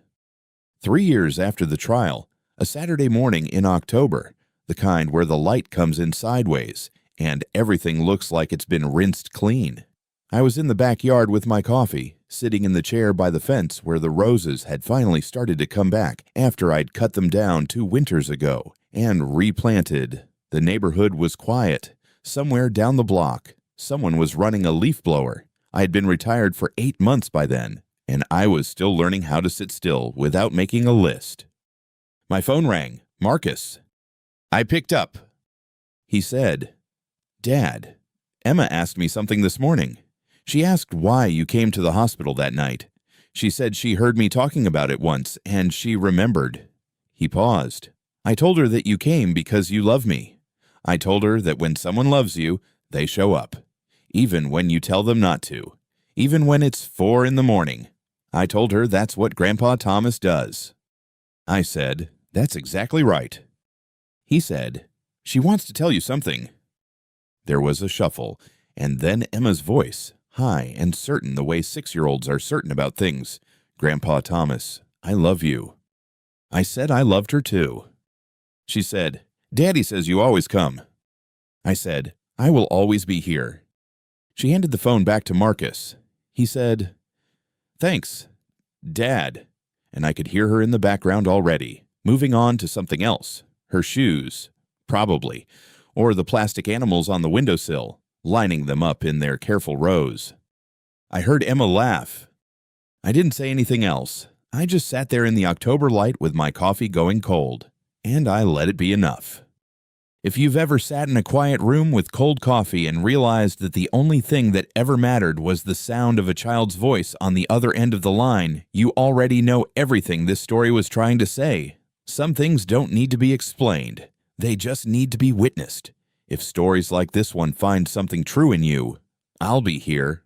3 years after the trial, a Saturday morning in October, the kind where the light comes in sideways and everything looks like it's been rinsed clean. I was in the backyard with my coffee, sitting in the chair by the fence where the roses had finally started to come back after I'd cut them down 2 winters ago and replanted. The neighborhood was quiet. Somewhere down the block, someone was running a leaf blower. I had been retired for 8 months by then, and I was still learning how to sit still without making a list. My phone rang. Marcus. I picked up. He said, "Dad, Emma asked me something this morning. She asked why you came to the hospital that night. She said she heard me talking about it once, and she remembered." He paused. "I told her that you came because you love me. I told her that when someone loves you, they show up, even when you tell them not to, even when it's 4 in the morning. I told her that's what Grandpa Thomas does." I said, "That's exactly right." He said, "She wants to tell you something." There was a shuffle, and then Emma's voice, high and certain the way 6-year-olds are certain about things. "Grandpa Thomas, I love you." I said I loved her too. She said, "Daddy says you always come." I said, "I will always be here." She handed the phone back to Marcus. He said, "Thanks, Dad." And I could hear her in the background already, moving on to something else. Her shoes, probably, or the plastic animals on the windowsill, lining them up in their careful rows. I heard Emma laugh. I didn't say anything else. I just sat there in the October light with my coffee going cold, and I let it be enough. If you've ever sat in a quiet room with cold coffee and realized that the only thing that ever mattered was the sound of a child's voice on the other end of the line, you already know everything this story was trying to say. Some things don't need to be explained. They just need to be witnessed. If stories like this one find something true in you, I'll be here.